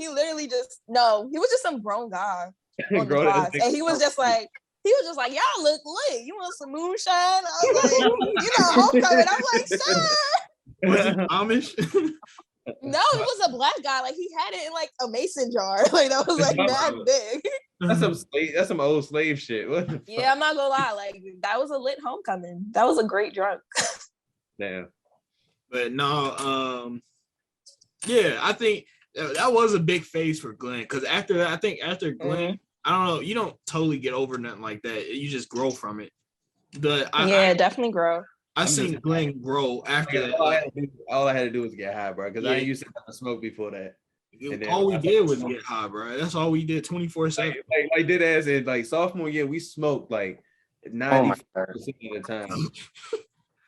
literally just some grown guy on the class. And he was just like, y'all look lit. You want some moonshine? I was like, homecoming. I'm like, sure. Was it Amish? No, it was a black guy. Like he had it in like a mason jar. Like that was like mad big. That's some old slave shit. Yeah, I'm not gonna lie. Like that was a lit homecoming. That was a great drunk. Damn. But no, yeah, I think that was a big phase for Glenn. Because after that, I think after Glenn, I don't know, you don't totally get over nothing like that. You just grow from it. But I definitely grow. I seen Glenn grow after that. All I had to do was get high, bro. Because I used to smoke before that. All we did was get high, bro. That's all we did 24/7. I did as in like sophomore year, we smoked like 90% of the time.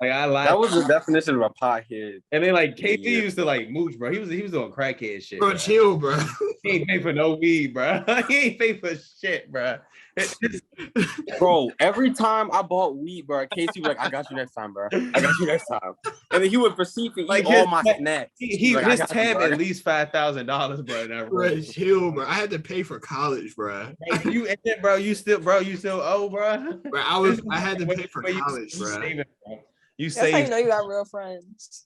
Like I lied. That was the definition of a pothead. And then like KP used to like mooch, bro. He was doing crackhead shit. Bro, chill, bro. He ain't pay for no weed, bro. He ain't pay for shit, bro. Bro, every time I bought weed, bro, Casey was like, I got you next time, bro. I got you next time. And then he would proceed to eat all my snacks. His tab at least $5,000, bro. Bro, chill, bro. I had to pay for college, bro. You still owe, bro. Bro, I had to pay for college, bro. That's how you know you got real friends.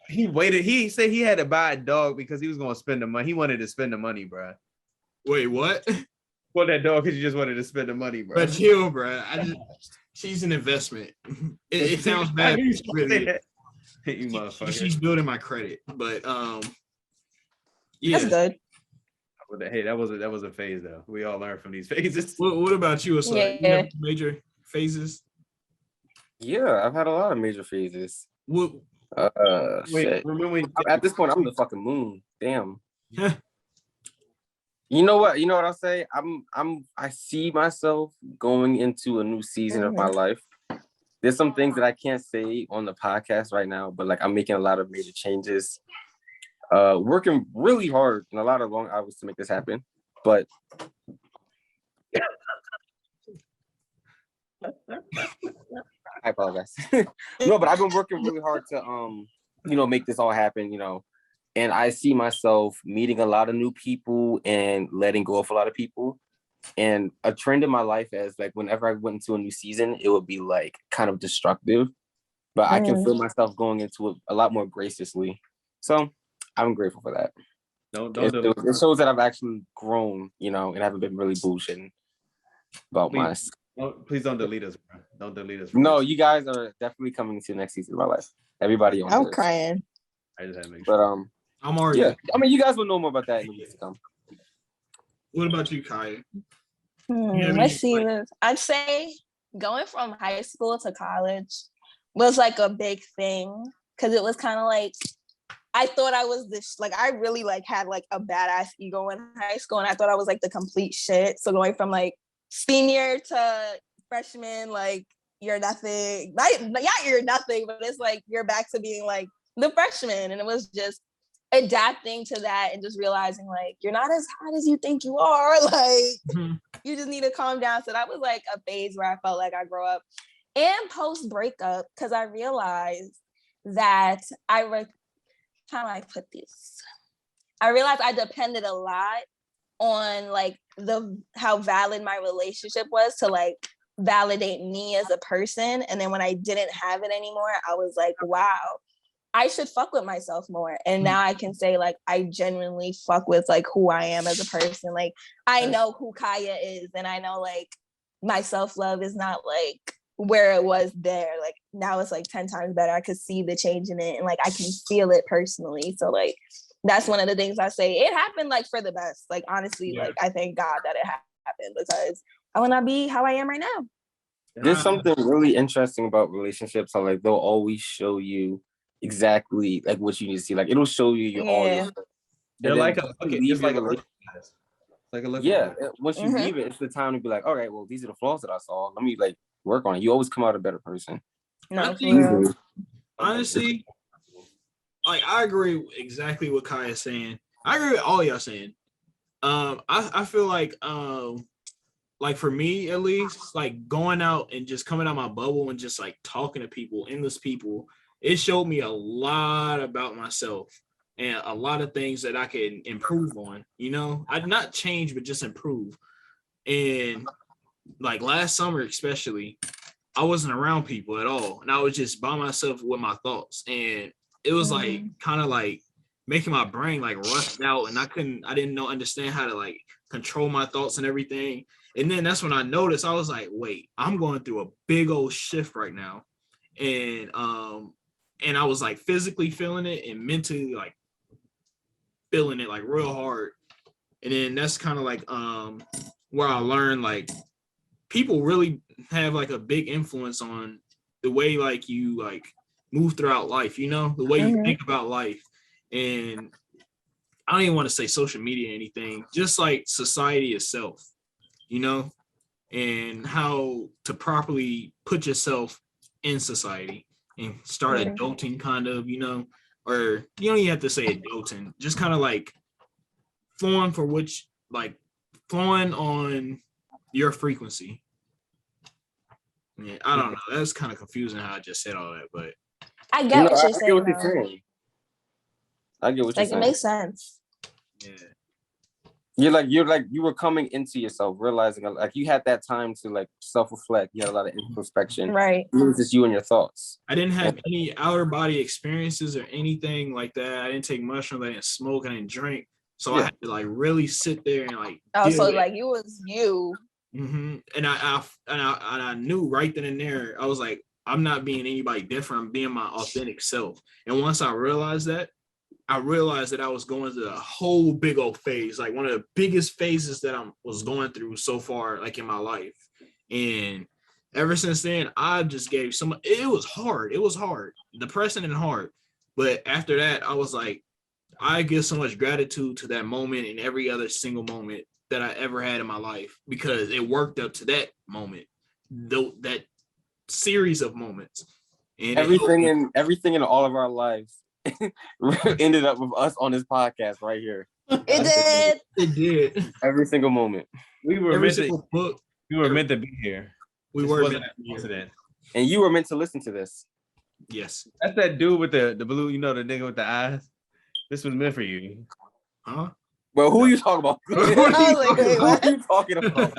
He waited. He said he had to buy a dog because he was gonna spend the money. He wanted to spend the money, bro. Wait, what? Well, that dog because you just wanted to spend the money, bro. But chill, bro. She's an investment. It sounds bad. But it's really, you motherfucker. She's building my credit, but yeah. That's good. Hey, that was a phase though. We all learn from these phases. What about you, Asar? Yeah. You have major phases? Yeah, I've had a lot of major phases. What? Shit. Remember At this point, I'm the fucking moon. Damn. You know what I'll say? I see myself going into a new season of my life. There's some things that I can't say on the podcast right now, but like I'm making a lot of major changes. Working really hard and a lot of long hours to make this happen. But I apologize. No, but I've been working really hard to make this all happen, and I see myself meeting a lot of new people and letting go of a lot of people. And a trend in my life is like whenever I went into a new season, it would be like kind of destructive, but I can feel myself going into it a lot more graciously. So I'm grateful for that. It shows that I've actually grown, and haven't been really bullshitting about my. Please don't delete us, bro. Don't delete us. No, you guys are definitely coming to the next season of my life. Everybody on. I'm crying. I just had to make sure. But I'm already. Yeah, I mean, you guys will know more about that in the weeks to come. What about you, Kyah? Let's see this. I'd say going from high school to college was like a big thing because it was kind of like I thought I was this like I really like had like a badass ego in high school and I thought I was like the complete shit. So going from like senior to freshman, like you're nothing. Not you're nothing, but it's like you're back to being like the freshman, and it was just adapting to that and just realizing like you're not as hot as you think you are. Like you just need to calm down. So that was like a phase where I felt like I grew up. And post breakup, because I realized that how do I put this? I realized I depended a lot on like how valid my relationship was to like validate me as a person. And then when I didn't have it anymore, I was like, wow, I should fuck with myself more. And now I can say like I genuinely fuck with like who I am as a person. Like I know who Kyah is, and I know like my self-love is not like where it was there. Like now it's like 10 times better. I could see the change in it and like I can feel it personally. So like that's one of the things I say. It happened like for the best. Like honestly, like I thank God that it happened because I would not be how I am right now. There's something really interesting about relationships. How like they'll always show you exactly like what you need to see. Like it'll show you all your. They're like a bucket. It's like a look. Like a look. Yeah. Once you leave it, it's the time to be like, all right, well, these are the flaws that I saw. Let me like work on it. You always come out a better person. No, honestly, like I agree exactly what Kyah is saying. I agree with all y'all saying. I feel like for me at least, like going out and just coming out my bubble and just like talking to people, endless people, it showed me a lot about myself and a lot of things that I can improve on. I'd not change, but just improve. And like last summer, especially, I wasn't around people at all. And I was just by myself with my thoughts. And it was like kind of like making my brain like rushed out. And I didn't understand how to like control my thoughts and everything. And then that's when I noticed, I was like, wait, I'm going through a big old shift right now. And I was like physically feeling it and mentally like feeling it like real hard. And then that's kind of like where I learned like people really have like a big influence on the way like you like move throughout life, the way you think about life. And I don't even want to say social media or anything, just like society itself, and how to properly put yourself in society and start adulting, kind of, or you don't even have to say adulting, just kind of like flowing on your frequency. Yeah, I don't know. That's kind of confusing how I just said all that, but I get what you're saying. I get what you're saying. It makes sense. Yeah. You were coming into yourself, realizing like you had that time to like self-reflect. You had a lot of introspection. Right. It was just you and your thoughts. I didn't have any outer body experiences or anything like that. I didn't take mushrooms. I didn't smoke. I didn't drink. So I had to like really sit there and like. Oh, so like you was you. Mm-hmm. And I knew right then and there. I was like, I'm not being anybody different. I'm being my authentic self. And once I realized that I was going through a whole big old phase, like one of the biggest phases that I was going through so far, like in my life. And ever since then, I just gave it was hard. It was hard, depressing and hard. But after that, I was like, I give so much gratitude to that moment and every other single moment that I ever had in my life, because it worked up to that moment, that series of moments. And everything in all of our lives ended up with us on this podcast right here. It did. Every single moment. We were meant to be here. We were meant to be here. And you were meant to listen to this. Yes. That's that dude with the blue, the nigga with the eyes. This was meant for you. Huh? Well, who are you talking about? Who are you talking about?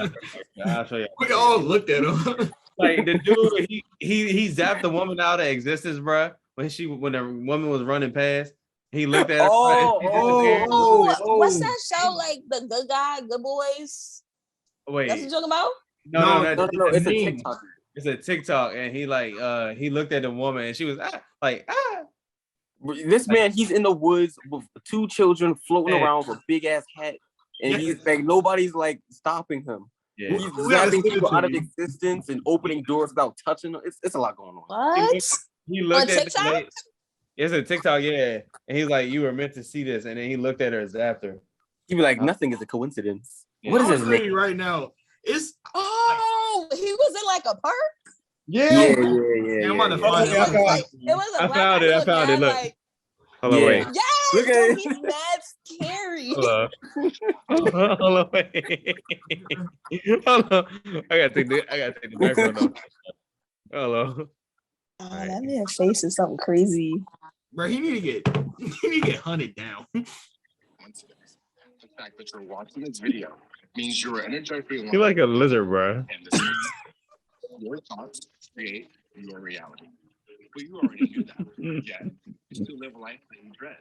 I'll show you. We all looked at him. Like the dude, he zapped the woman out of existence, bro. When the woman was running past, he looked at her. What's that show? Like the Good Guy, Good Boys? Wait, that's what you're talking about? No. It's a TikTok. It's a TikTok, and he looked at the woman, and she was like. This man, he's in the woods with 2 children floating around with a big ass hat, and he's like nobody's like stopping him. Yeah. He's zapping people out of existence and opening doors without touching them. It's a lot going on. What? He looked at TikTok? It's a TikTok, yeah. And he's like, "You were meant to see this," and then he looked at her as after. He'd be like, "Nothing is a coincidence." Yeah. What is this name right now? It's he was in like a park. Yeah. I'm about to find it. It was a I found it. Look. Like, hold on, wait. Yes, look at he's mad scary. Hold on, wait. Hold on. I gotta take the background off. Hello. Oh, that man's face is something crazy. Bro, he need to get hunted down. The fact that you're watching this video means you're energizing. You're like a lizard, bro. Your thoughts create your reality. Well, you already knew that. Yeah, you still live a life that you dread.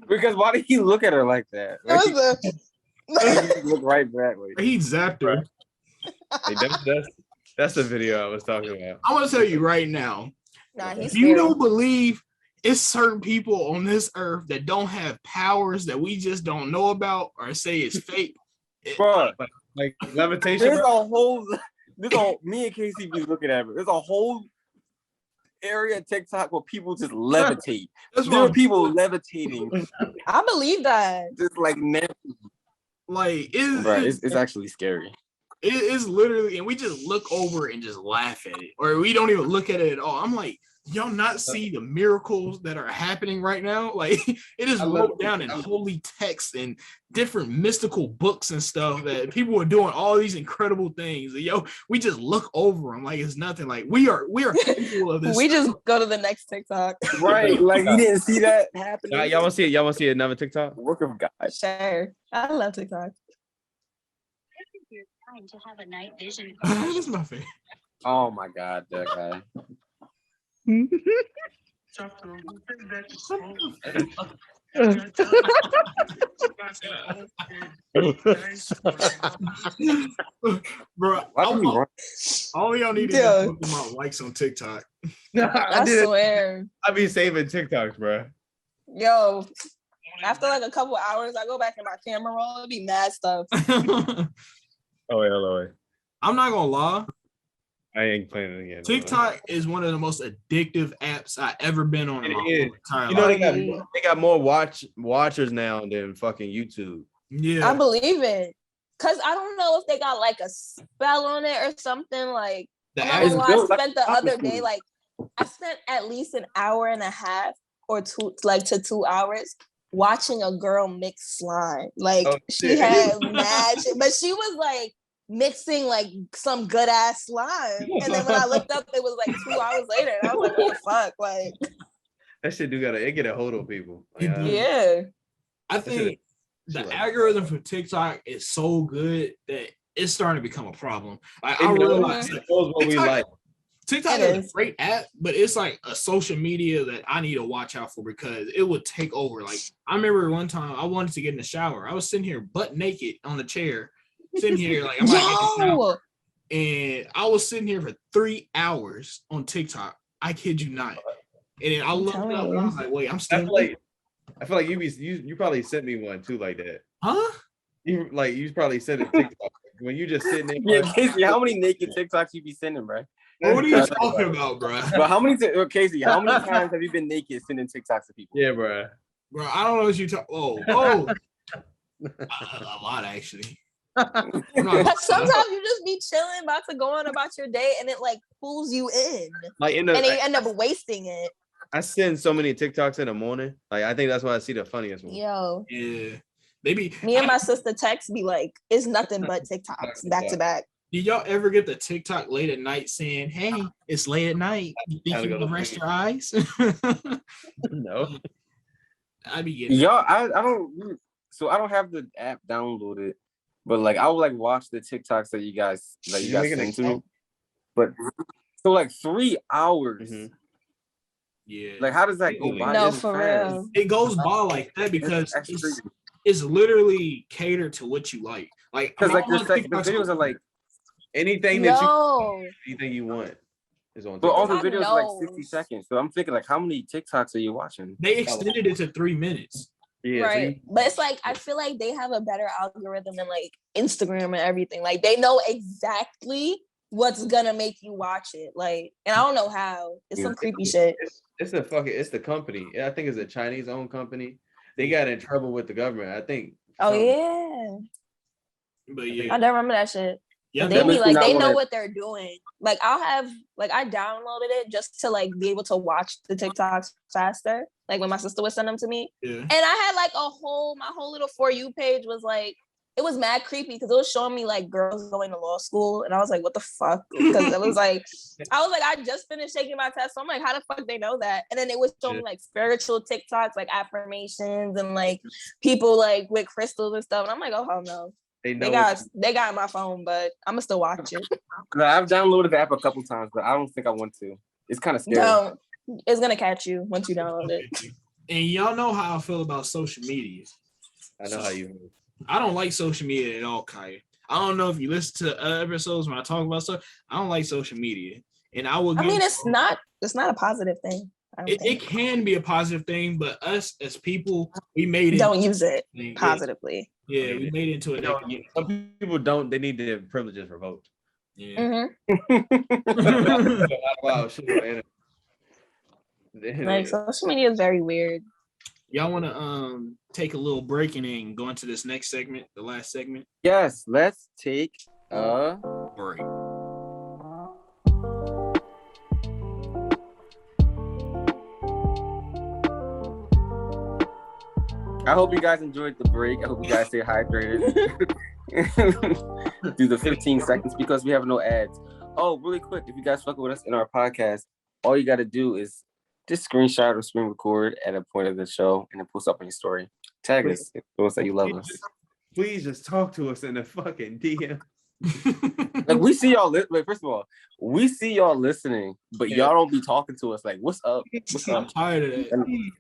Because why did he look at her like that? Like, he look right back. Like, he zapped her. Hey, that's the video I was talking about. I want to tell you right now. He's you don't believe it's certain people on this earth that don't have powers that we just don't know about or say it's fake. Bro, like levitation. Me and Casey be looking at it. There's a whole area of TikTok where people just levitate. There are people levitating. I believe that. Just like it's actually scary. It's literally, and we just look over and just laugh at it, or we don't even look at it at all. I'm like, y'all not see the miracles that are happening right now? Like, it is wrote down in holy texts and different mystical books and stuff that people are doing all these incredible things. And, we just look over them like it's nothing. Like we are capable of this. We just go to the next TikTok. Right. Like you didn't see that happening. Y'all want to see it? Y'all want to see another TikTok? Work of God. Sure. I love TikTok. To have a night vision. This is my favorite. Oh my God, that guy. Bro, all y'all need to do is my likes on TikTok. I swear. I be saving TikToks, bro. Yo, after like a couple hours, I go back in my camera roll. It'd be mad stuff. Oh wait. I'm not gonna lie. I ain't playing it again. TikTok is one of the most addictive apps I ever been on. They got more watchers now than fucking YouTube. Yeah, I believe it. Cause I don't know if they got like a spell on it or something. Like The I'm not average- gonna lie, I built like spent the chocolate other day food. like I spent at least an hour and a half or two, like to 2 hours watching a girl mix slime. Like Oh, she shit. had mad shit, but she was like mixing like some good ass slime. And then when I looked up, it was like 2 hours later, and I was like, what the fuck? Like, That shit it get a hold of people. Like, It do. yeah. I That shit think the shit like- algorithm for TikTok is so good that it's starting to become a problem. Like It I knows- realize it knows what we TikTok- like. TikTok It is a is. great app, but it's like a social media that I need to watch out for because it would take over. Like I remember one time I wanted to get in the shower. I was sitting here butt naked on the chair, sitting here like I'm about to get in the shower. Yo, And I was sitting here for 3 hours on TikTok. I kid you not. And then I looked up telling and I was you. like, wait, I'm I still feel like you probably sent me one too like that. huh? You probably sent a TikTok when you just sitting there. Yeah, Casey, how many naked TikToks you be sending, bro? Bro, what are you talking about, bro? But Casey, how many times have you been naked sending TikToks to people? Yeah, bro. Bro, I don't know what you talk. Oh, a lot actually. I'm not- but sometimes you just be chilling, about to go on about your day, and it like pulls you in, Like and then you end up wasting it. I send so many TikToks in the morning. Like I think that's why I see the funniest one. Yo, yeah, maybe. me and my sister text be like, it's nothing but TikToks back to back. Did y'all ever get the TikTok late at night saying, "Hey, it's late at night. You think Gotta you go can to rest sleep." your eyes?" No. I'd be getting. Yo, I don't. So I don't have the app downloaded, but like I would like watch the TikToks that you guys You make an send to me. account? But so like 3 hours. Mhm. Yeah, Like how does that go by? No, so for fast? real. it goes by like that because That's crazy. it's literally catered to what you like. Like, Because like all the my the TikToks videos are like, Anything Yo, anything you want is on but all TikTok. the TikTok videos are like knows. 60 seconds. So I'm thinking like, how many TikToks are you watching? they extended it to 3 minutes. Yeah, right. But it's like I feel like they have a better algorithm than like Instagram and everything. Like they know exactly what's gonna make you watch it. Like, and I don't know how. It's some creepy shit. it's the company. I think it's a Chinese owned company. They got in trouble with the government. I think. Oh something- yeah, But I yeah, don't remember that shit. yeah, They that be makes me like, not they know wanna- what they're doing. Like I'll have, like I downloaded it just to like be able to watch the TikToks faster. Like when my sister would send them to me, yeah. and I had like my whole little For You page was like, it was mad creepy because it was showing me like girls going to law school, and I was like, what the fuck? Because it was like, I just finished taking my test, so I'm like, how the fuck they know that? And then it was showing me like spiritual TikToks, like affirmations and like people like with crystals and stuff, and I'm like, oh hell no. They know. They got my phone, but I'm gonna still watch it. No, I've downloaded the app a couple times, but I don't think I want to. It's kind of scary. Don't. It's gonna catch you once you download it. And y'all know how I feel about social media. I know how you. I don't like social media at all, Kyah. I don't know if you listen to episodes when I talk about stuff. I don't like social media, and I will. I mean, it's not a positive thing. I don't It think. can be a positive thing, but us as people, we made it. Don't use it Yeah, positively. Yeah, we made it into a negative. Some people don't. They need their privileges revoked. Yeah. Mhm. Wow, shit, man. Like social media is very weird. Y'all want to take a little break and then go into this next segment, the last segment? Yes, let's take a Break. I hope you guys enjoyed the break. I hope you guys stay hydrated through the 15 seconds because we have no ads. Oh, really quick, if you guys fuck with us in our podcast, all you got to do is just screenshot or screen record at a point of the show and then post up on your story. Tag us. Show us that you love us. Please just talk to us in the fucking DM. Like we see y'all. Wait, first of all, we see y'all listening, but y'all don't be talking to us. Like, what's up? What's I'm up? tired of that. And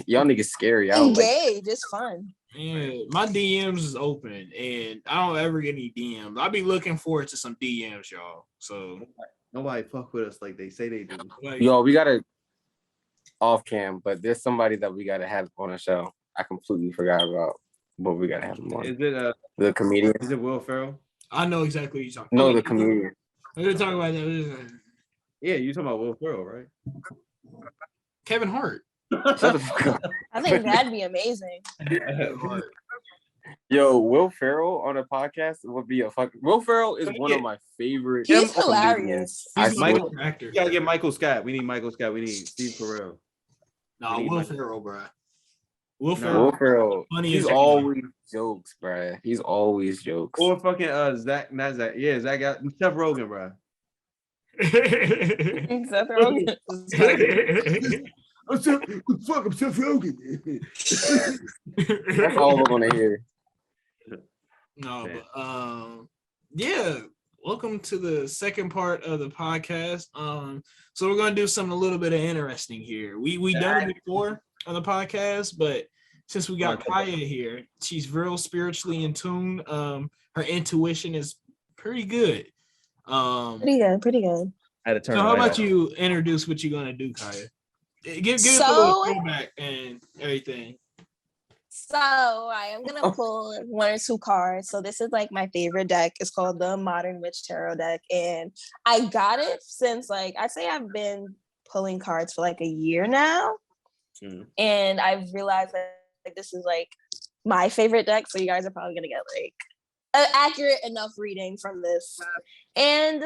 y'all niggas scary. I don't like. Engage. It's fun. Yeah, my DMs is open, and I don't ever get any DMs. I'll be looking forward to some DMs, y'all. So, Nobody fuck with us like they say they do. like, Yo, we gotta off cam, but there's somebody that we gotta have on the show. I completely forgot about, but we gotta have him on. Is it The comedian? is it Will Ferrell? I know exactly what you're talking No, about. the comedian. We're gonna talk about that. Yeah, you talking about Will Ferrell, right? Kevin Hart. Shut the fuck up. I think that'd be amazing. Kevin Hart. Yo, Will Ferrell on a podcast would be a fucking. Will Ferrell is one of my favorite. He's comedians. hilarious. I He's swear. Michael actor. We gotta get Michael Scott. We need Michael Scott. We need Steve Carell. No, We need Will Michael- Ferrell, bro. Will No. Ferrell. Will Ferrell. Funny He's as always jokes, bruh. He's always jokes. Or fucking Zach, not Zach. Yeah, Zach got Seth Rogen, bro. Seth Rogen is funny. I'm Seth Rogen. That's all we're gonna hear. No, Man. but yeah. Welcome to the second part of the podcast. So we're gonna do something a little bit of interesting here. We done it before on the podcast, but since we got kyah here, she's real spiritually in tune. Her intuition is pretty good. Pretty good. I had to turn. So how the light about off. you introduce what you're gonna do, kyah? Give us a So- little throwback and everything. So I am gonna pull one or two cards. So this is like my favorite deck. It's called the Modern Witch Tarot deck, and I got it since like I say I've been pulling cards for like a year now, and I've realized that like this is like my favorite deck. So you guys are probably gonna get like an accurate enough reading from this. And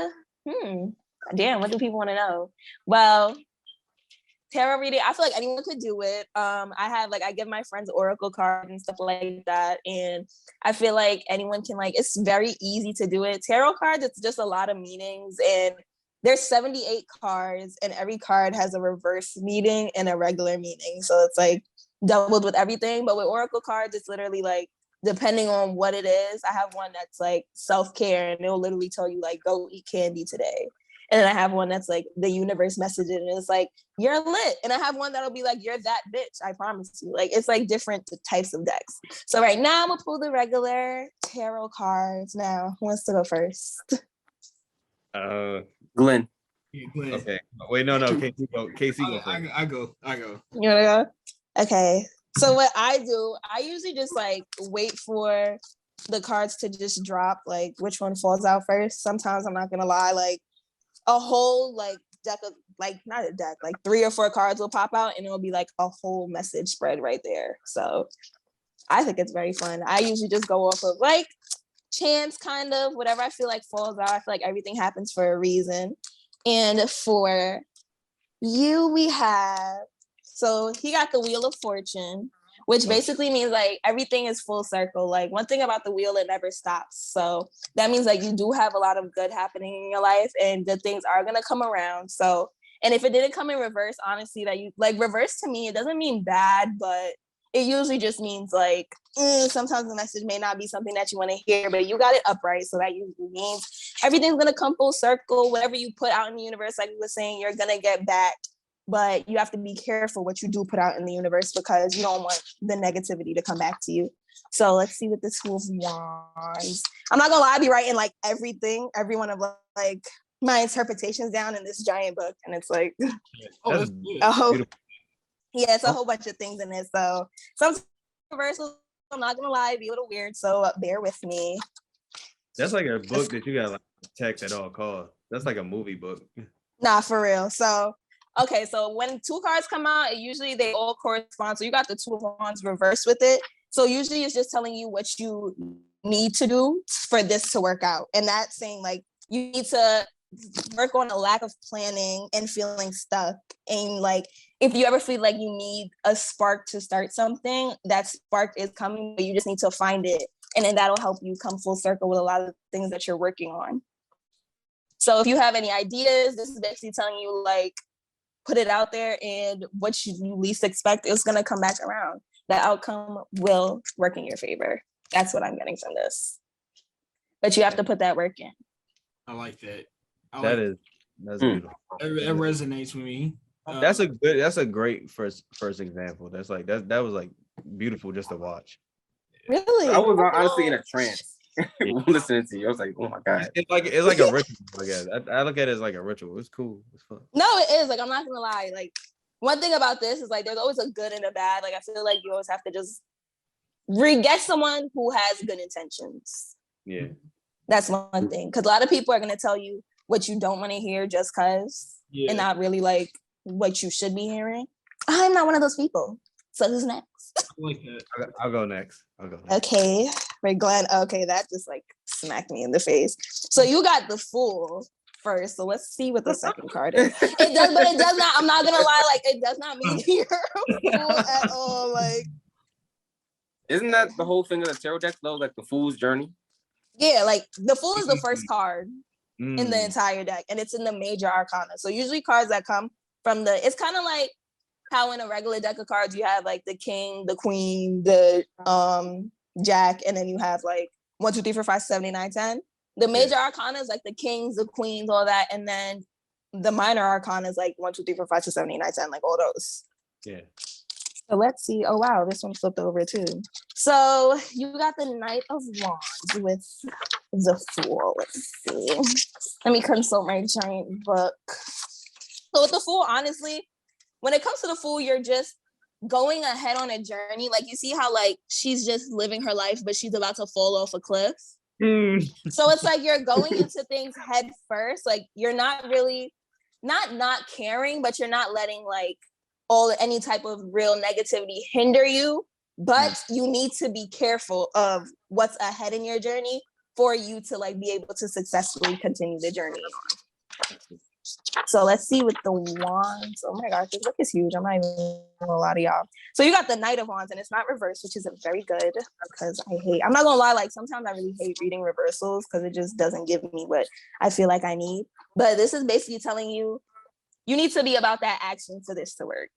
damn, what do people want to know? Well, tarot reading, I feel like anyone could do it. I give my friends oracle cards and stuff like that, and I feel like anyone can, like, it's very easy to do it. Tarot cards, it's just a lot of meanings, and there's 78 cards, and every card has a reverse meaning and a regular meaning, so it's like doubled with everything. But with oracle cards, it's literally like depending on what it is. I have one that's like self-care, and it'll literally tell you like go eat candy today. And then I have one that's like the universe messaging, and it's like, you're lit. And I have one that'll be like, you're that bitch, I promise you. Like, it's like different types of decks. So right now I'm gonna pull the regular tarot cards. Now, who wants to go first? Glenn. Yeah, Glenn. Okay. Wait, no. Casey go. Casey go. I go. You wanna go? Okay. So what I do, I usually just like wait for the cards to just drop, like which one falls out first. Sometimes, I'm not gonna lie, like a whole like deck of, like, not a deck, like 3 or 4 cards will pop out, and it'll be like a whole message spread right there. So I think it's very fun. I usually just go off of like chance, kind of whatever I feel like falls out. I feel like everything happens for a reason. And for you, we have, so he got the Wheel of Fortune, which basically means like everything is full circle. Like, one thing about the wheel, it never stops. So that means like you do have a lot of good happening in your life, and good things are gonna come around. So, and if it didn't come in reverse, honestly, that you like reverse, to me, it doesn't mean bad, but it usually just means like sometimes the message may not be something that you want to hear, but you got it upright. So that usually means everything's gonna come full circle. Whatever you put out in the universe, like we were saying, you're gonna get back. But you have to be careful what you do put out in the universe, because you don't want the negativity to come back to you. So let's see what this Two of Wands. I'm not gonna lie, I be writing like everything, every one of like my interpretations down in this giant book, and it's like Oh, it's a whole bunch of things in it. So some reversals, I'm not gonna lie, be a little weird. So bear with me. That's like a book that you gotta like protect at all costs. That's like a movie book. Nah, for real. So okay, so when 2 cards come out, usually they all correspond. So you got the Two of Wands reversed with it. So usually it's just telling you what you need to do for this to work out. And that's saying like you need to work on a lack of planning and feeling stuck. And like if you ever feel like you need a spark to start something, that spark is coming, but you just need to find it. And then that'll help you come full circle with a lot of things that you're working on. So if you have any ideas, this is basically telling you like, put it out there, and what you least expect is going to come back around. The outcome will work in your favor. That's what I'm getting from this. But you have to put that work in. I like that. That's beautiful. It resonates with me. That's a great first example. That's like that was like beautiful just to watch. Really? I was honestly in a trance listening to you. I was like, oh my God. It's like a ritual, I guess. I look at it as like a ritual. It's cool. It's fun. No, it is. Like, I'm not gonna lie. Like, one thing about this is like there's always a good and a bad. Like, I feel like you always have to just get someone who has good intentions. Yeah. That's one thing. Because a lot of people are gonna tell you what you don't want to hear just cause, and not really like what you should be hearing. I'm not one of those people. So who's next? I like that. I'll go next. Okay, we're going. Okay, that just like smacked me in the face. So you got the Fool first. So let's see what the second card is. It does, but it does not. I'm not gonna lie. Like, it does not mean you're a fool at all. Like, Isn't that the whole thing of the tarot deck though? Like the Fool's Journey? yeah, like the Fool is the first card in the Mm. entire deck, and it's in the major arcana. So usually cards that come from the, it's kind of like how in a regular deck of cards you have like the king, the queen, the jack, and then you have like 1, 2, 3, 4, 5, 7, 8, 9, 10. The major arcana is like the kings, the queens, all that, and then the minor arcana is like 1, 2, 3, 4, 5, 6, 7, 8, 9, 10, like all those. Yeah. So let's see. Oh wow, this one flipped over too. So you got the Knight of Wands with the Fool. Let's see. Let me consult my giant book. So with the Fool, honestly, when it comes to the Fool, you're just going ahead on a journey. Like, you see how like she's just living her life, but she's about to fall off a cliff. So it's like you're going into things head first. Like, you're not really not caring, but you're not letting like any type of real negativity hinder you. But you need to be careful of what's ahead in your journey for you to like be able to successfully continue the journey on. So let's see with the Wands. Oh my gosh, this book is huge. I'm not even gonna lie to y'all. So you got the Knight of Wands, and it's not reversed, which is a very good, because I'm not gonna lie, like sometimes I really hate reading reversals because it just doesn't give me what I feel like I need. But this is basically telling you, you need to be about that action for this to work.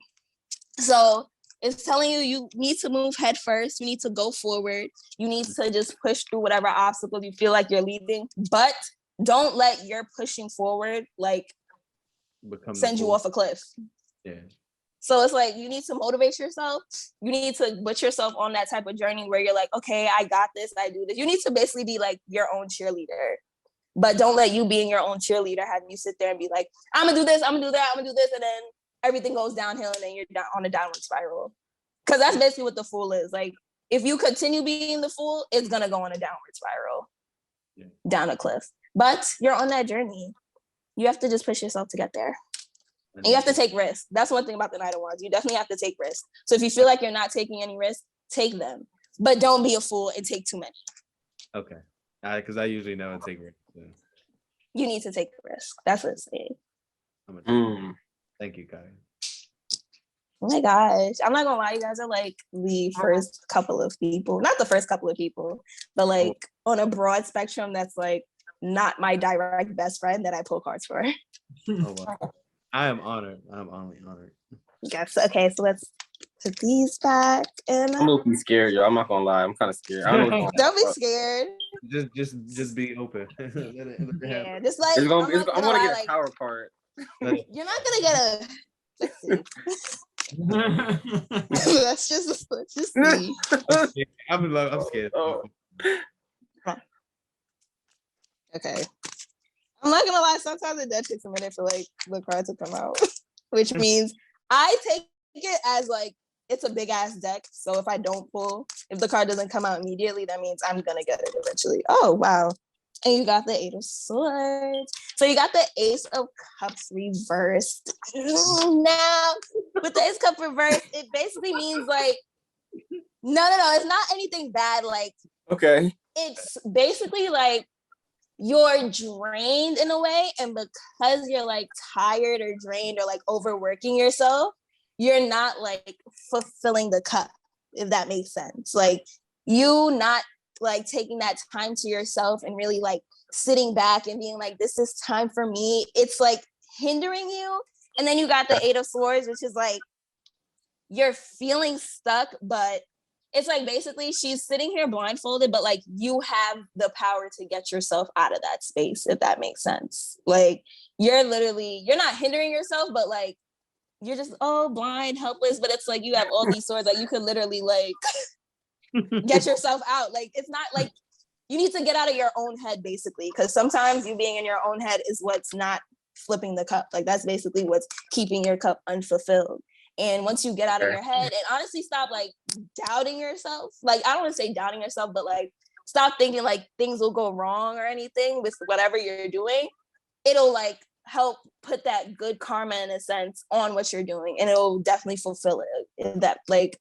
So it's telling you, you need to move head first. You need to go forward. You need to just push through whatever obstacles you feel like you're leaving, but don't let your pushing forward like send you off a cliff. Yeah. So it's like, you need to motivate yourself. You need to put yourself on that type of journey where you're like, okay, I got this, I do this. You need to basically be like your own cheerleader, but don't let you being your own cheerleader have you sit there and be like, I'm gonna do this, I'm gonna do that, I'm gonna do this, and then everything goes downhill and then you're down on a downward spiral. Because that's basically what the Fool is. Like, if you continue being the Fool, it's gonna go on a downward spiral, down a cliff. But you're on that journey. You have to just push yourself to get there. And you have to take risks. That's one thing about the Knight of Wands. You definitely have to take risks. So if you feel like you're not taking any risks, take them. But don't be a fool and take too many. Okay. Because I usually never take risks. So. You need to take the risk. That's what it's saying. Thank you, Kai. Oh my gosh. I'm not gonna lie, you guys are like the first couple of people. Not the first couple of people, but like on a broad spectrum that's like not my direct best friend that I pull cards for. Oh, wow. I am honored. I'm only honored. Yes. Okay, so let's put these back and I'm a little scared, yo. I'm not gonna lie. I'm kind of scared. I don't know don't be scared. Just be open. Yeah, just like I'm gonna get a like, power card. You're not gonna get a let's just see. I'm scared. Oh. Okay. I'm not gonna lie, sometimes it does takes a minute for like the card to come out, which means I take it as like it's a big ass deck. So if I don't pull, if the card doesn't come out immediately, that means I'm gonna get it eventually. Oh wow. And you got the Eight of Swords. So you got the Ace of Cups reversed. Now, with the Ace of Cups reversed, it basically means like, no, it's not anything bad. Like, Okay. It's basically like you're drained in a way, and because you're like tired or drained or like overworking yourself, you're not like fulfilling the cup, if that makes sense. Like, you not like taking that time to yourself and really like sitting back and being like, this is time for me. It's like hindering you. And then you got the Eight of Swords, which is like you're feeling stuck, but it's like basically she's sitting here blindfolded, but like you have the power to get yourself out of that space, if that makes sense. Like, you're not hindering yourself, but like you're just blind, helpless, but it's like you have all these swords, like you could literally like get yourself out. Like, it's not like you need to get out of your own head, basically, because sometimes you being in your own head is what's not flipping the cup. Like, that's basically what's keeping your cup unfulfilled. And once you get out of your head and honestly stop like doubting yourself, like, I don't want to say doubting yourself, but like stop thinking like things will go wrong or anything with whatever you're doing, it'll like help put that good karma in a sense on what you're doing, and it'll definitely fulfill it. That like,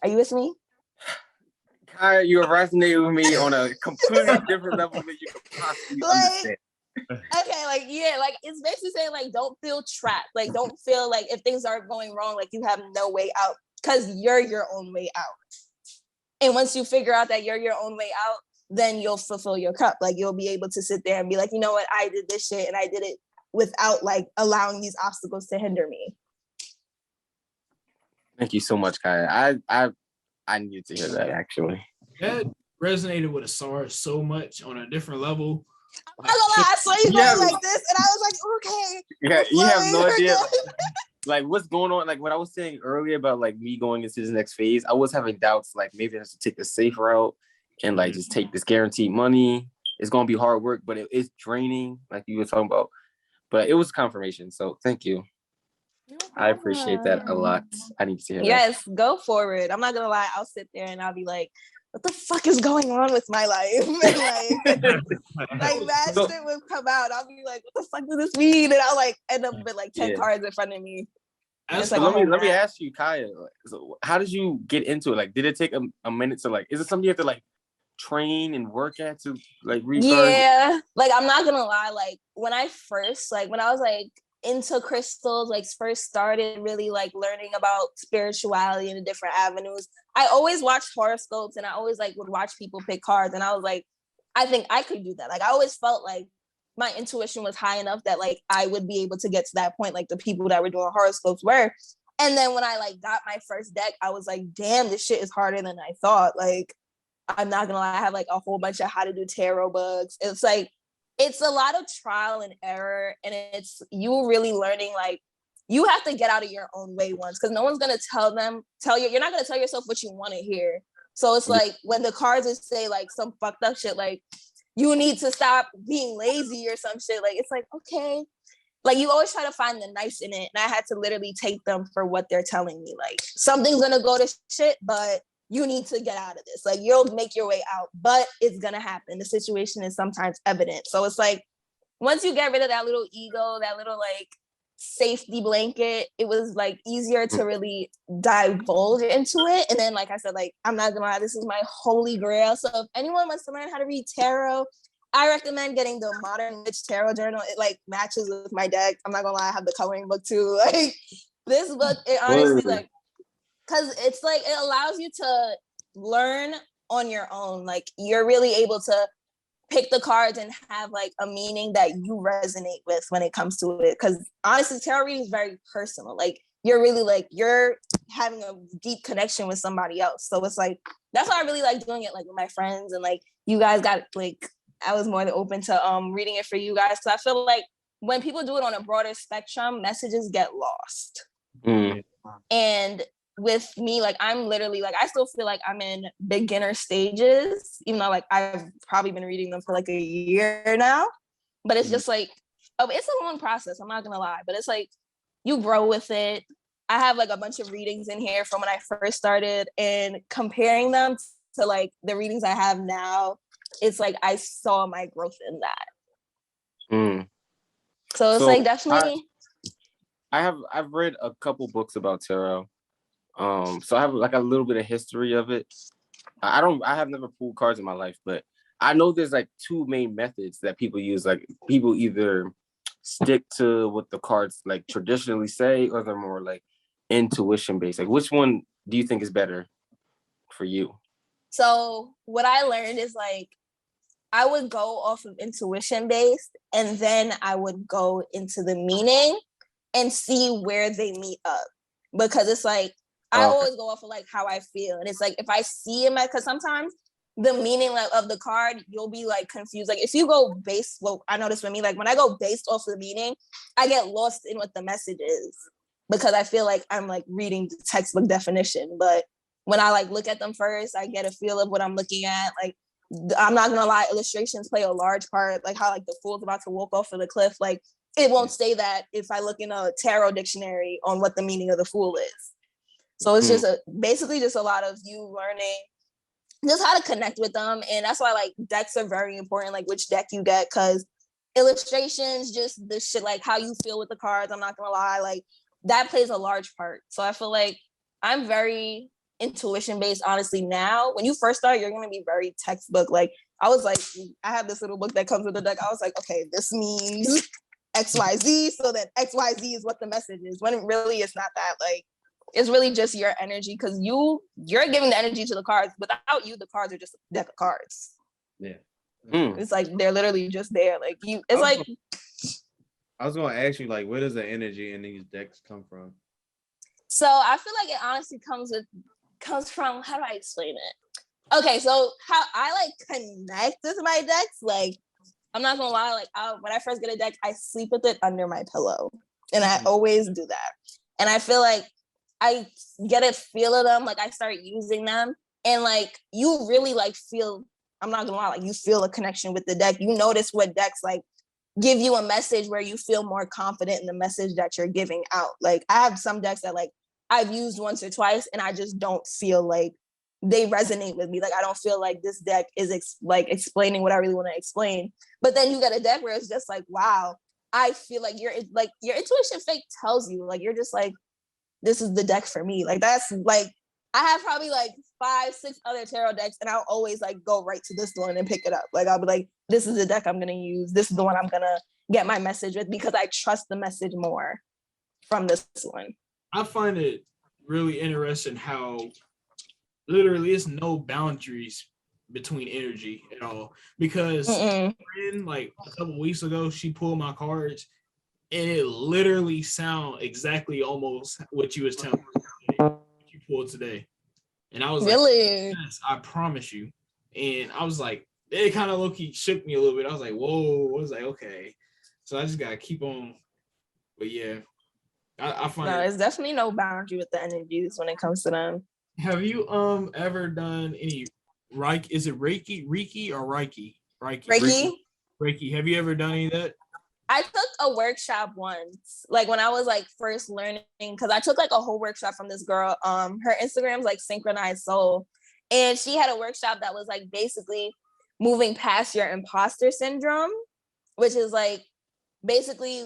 Are you with me? Kyah, you're resonating with me on a completely different level than you could possibly understand. Okay, like yeah, like it's basically saying like don't feel trapped. Like don't feel like if things are going wrong, like you have no way out because you're your own way out. And once you figure out that you're your own way out, then you'll fulfill your cup. Like you'll be able to sit there and be like, you know what, I did this shit and I did it without like allowing these obstacles to hinder me. Thank you so much, Kyah. I needed to hear that actually. That resonated with Asar so much on a different level. I'm not gonna lie, I saw you going like this, and I was like, okay. Yeah, you have no idea. Like what's going on? Like what I was saying earlier about like me going into this next phase, I was having doubts. Like maybe I have to take the safe route and like just take this guaranteed money. It's gonna be hard work, but it's draining, like you were talking about. But it was confirmation, so thank you. I appreciate that a lot. I need to hear that. Yes, go forward. I'm not gonna lie, I'll sit there and I'll be like, what the fuck is going on with my life? And like that shit would come out. I'll be like, what the fuck does this mean? And I'll like end up with like 10 cards in front of me. Like, let me ask you, Kyah, so how did you get into it? Like, did it take a minute to like, is it something you have to like train and work at to like read cards? Yeah, like I'm not gonna lie, like when I was like into crystals, like first started really like learning about spirituality and the different avenues, I always watched horoscopes and I always like would watch people pick cards, and I was like, I think I could do that. Like I always felt like my intuition was high enough that like I would be able to get to that point, like the people that were doing horoscopes were. And then when I like got my first deck, I was like, damn, this shit is harder than I thought. Like I'm not gonna lie, I have like a whole bunch of how to do tarot books. It's like it's a lot of trial and error, and it's you really learning, like you have to get out of your own way once, because no one's gonna tell you, you're not gonna tell yourself what you want to hear. So it's like when the cards would say like some fucked up shit, like you need to stop being lazy or some shit, like it's like, okay, like you always try to find the nice in it, and I had to literally take them for what they're telling me. Like something's gonna go to shit, but you need to get out of this. Like you'll make your way out, but it's gonna happen. The situation is sometimes evident. So it's like once you get rid of that little ego, that little like safety blanket, it was like easier to really divulge into it. And then like I said, like I'm not gonna lie, this is my holy grail. So if anyone wants to learn how to read tarot, I recommend getting the Modern Witch Tarot Journal. It like matches with my deck. I'm not gonna lie, I have the coloring book too. Like this book, it honestly like, because it's like it allows you to learn on your own. Like you're really able to pick the cards and have like a meaning that you resonate with when it comes to it. Because honestly, tarot reading is very personal. Like you're really like you're having a deep connection with somebody else. So it's like that's why I really like doing it like with my friends, and like you guys got like I was more than open to reading it for you guys, because I feel like when people do it on a broader spectrum, messages get lost. And with me, like I'm literally like I still feel like I'm in beginner stages, even though like I've probably been reading them for like a year now. But it's just like it's a long process, I'm not gonna lie, but it's like you grow with it. I have like a bunch of readings in here from when I first started, and comparing them to like the readings I have now, it's like I saw my growth in that. So it's like definitely I've read a couple books about tarot. So I have like a little bit of history of it. I have never pulled cards in my life, but I know there's like two main methods that people use. Like people either stick to what the cards like traditionally say, or they're more like intuition based. Like which one do you think is better for you? So what I learned is like I would go off of intuition based, and then I would go into the meaning and see where they meet up, because it's like I always go off of like how I feel. And it's like if I see it, because sometimes the meaning like, of the card, you'll be like confused. Like if you go based, well, I noticed with me, like when I go based off the meaning, I get lost in what the message is, because I feel like I'm like reading the textbook definition. But when I like look at them first, I get a feel of what I'm looking at. Like I'm not gonna lie, illustrations play a large part. Like how like the fool's about to walk off of the cliff. Like it won't say that if I look in a tarot dictionary on what the meaning of the fool is. So it's just basically just a lot of you learning just how to connect with them. And that's why like decks are very important, like which deck you get, because illustrations, just the shit, like how you feel with the cards, I'm not gonna lie, like that plays a large part. So I feel like I'm very intuition based. Honestly, now when you first start, you're gonna be very textbook. Like I was like, I have this little book that comes with the deck. I was like, okay, this means XYZ, so that XYZ is what the message is. When really it's not that. Like it's really just your energy, because you're giving the energy to the cards. Without you, the cards are just a deck of cards. Yeah. It's like they're literally just there. Like you, it's like. I was gonna ask you, like, where does the energy in these decks come from? So I feel like it honestly comes from, how do I explain it? Okay, so how I like connect with my decks, like I'm not gonna lie, like when I first get a deck, I sleep with it under my pillow, and I always do that. And I feel like I get a feel of them, like I start using them, and like you really like feel. I'm not gonna lie, like you feel a connection with the deck. You notice what decks like give you a message where you feel more confident in the message that you're giving out. Like I have some decks that like I've used once or twice, and I just don't feel like they resonate with me. Like I don't feel like this deck is explaining what I really want to explain. But then you get a deck where it's just like, wow, I feel like your intuition fake tells you, like you're just like, this is the deck for me. Like that's like I have probably like 5-6 other tarot decks, and I'll always like go right to this one and pick it up. Like I'll be like, this is the deck I'm gonna use. This is the one I'm gonna get my message with, because I trust the message more from this one. I find it really interesting how literally there's no boundaries between energy at all. Because friend, like a couple weeks ago, she pulled my cards, and it literally sound exactly almost what you was telling me what you pulled today. And I was really? like, yes, I promise you. And I was like, it kind of low-key shook me a little bit. I was like, whoa. I was like, okay. So I just gotta keep on. But yeah, I find there's definitely no boundary with the energies when it comes to them. Have you ever done any Reiki? Is it Reiki or Reiki? Reiki. Have you ever done any of that? I took a workshop once, like when I was like first learning, because I took like a whole workshop from this girl. Her Instagram's like Synchronized Soul, and she had a workshop that was like basically moving past your imposter syndrome, which is like basically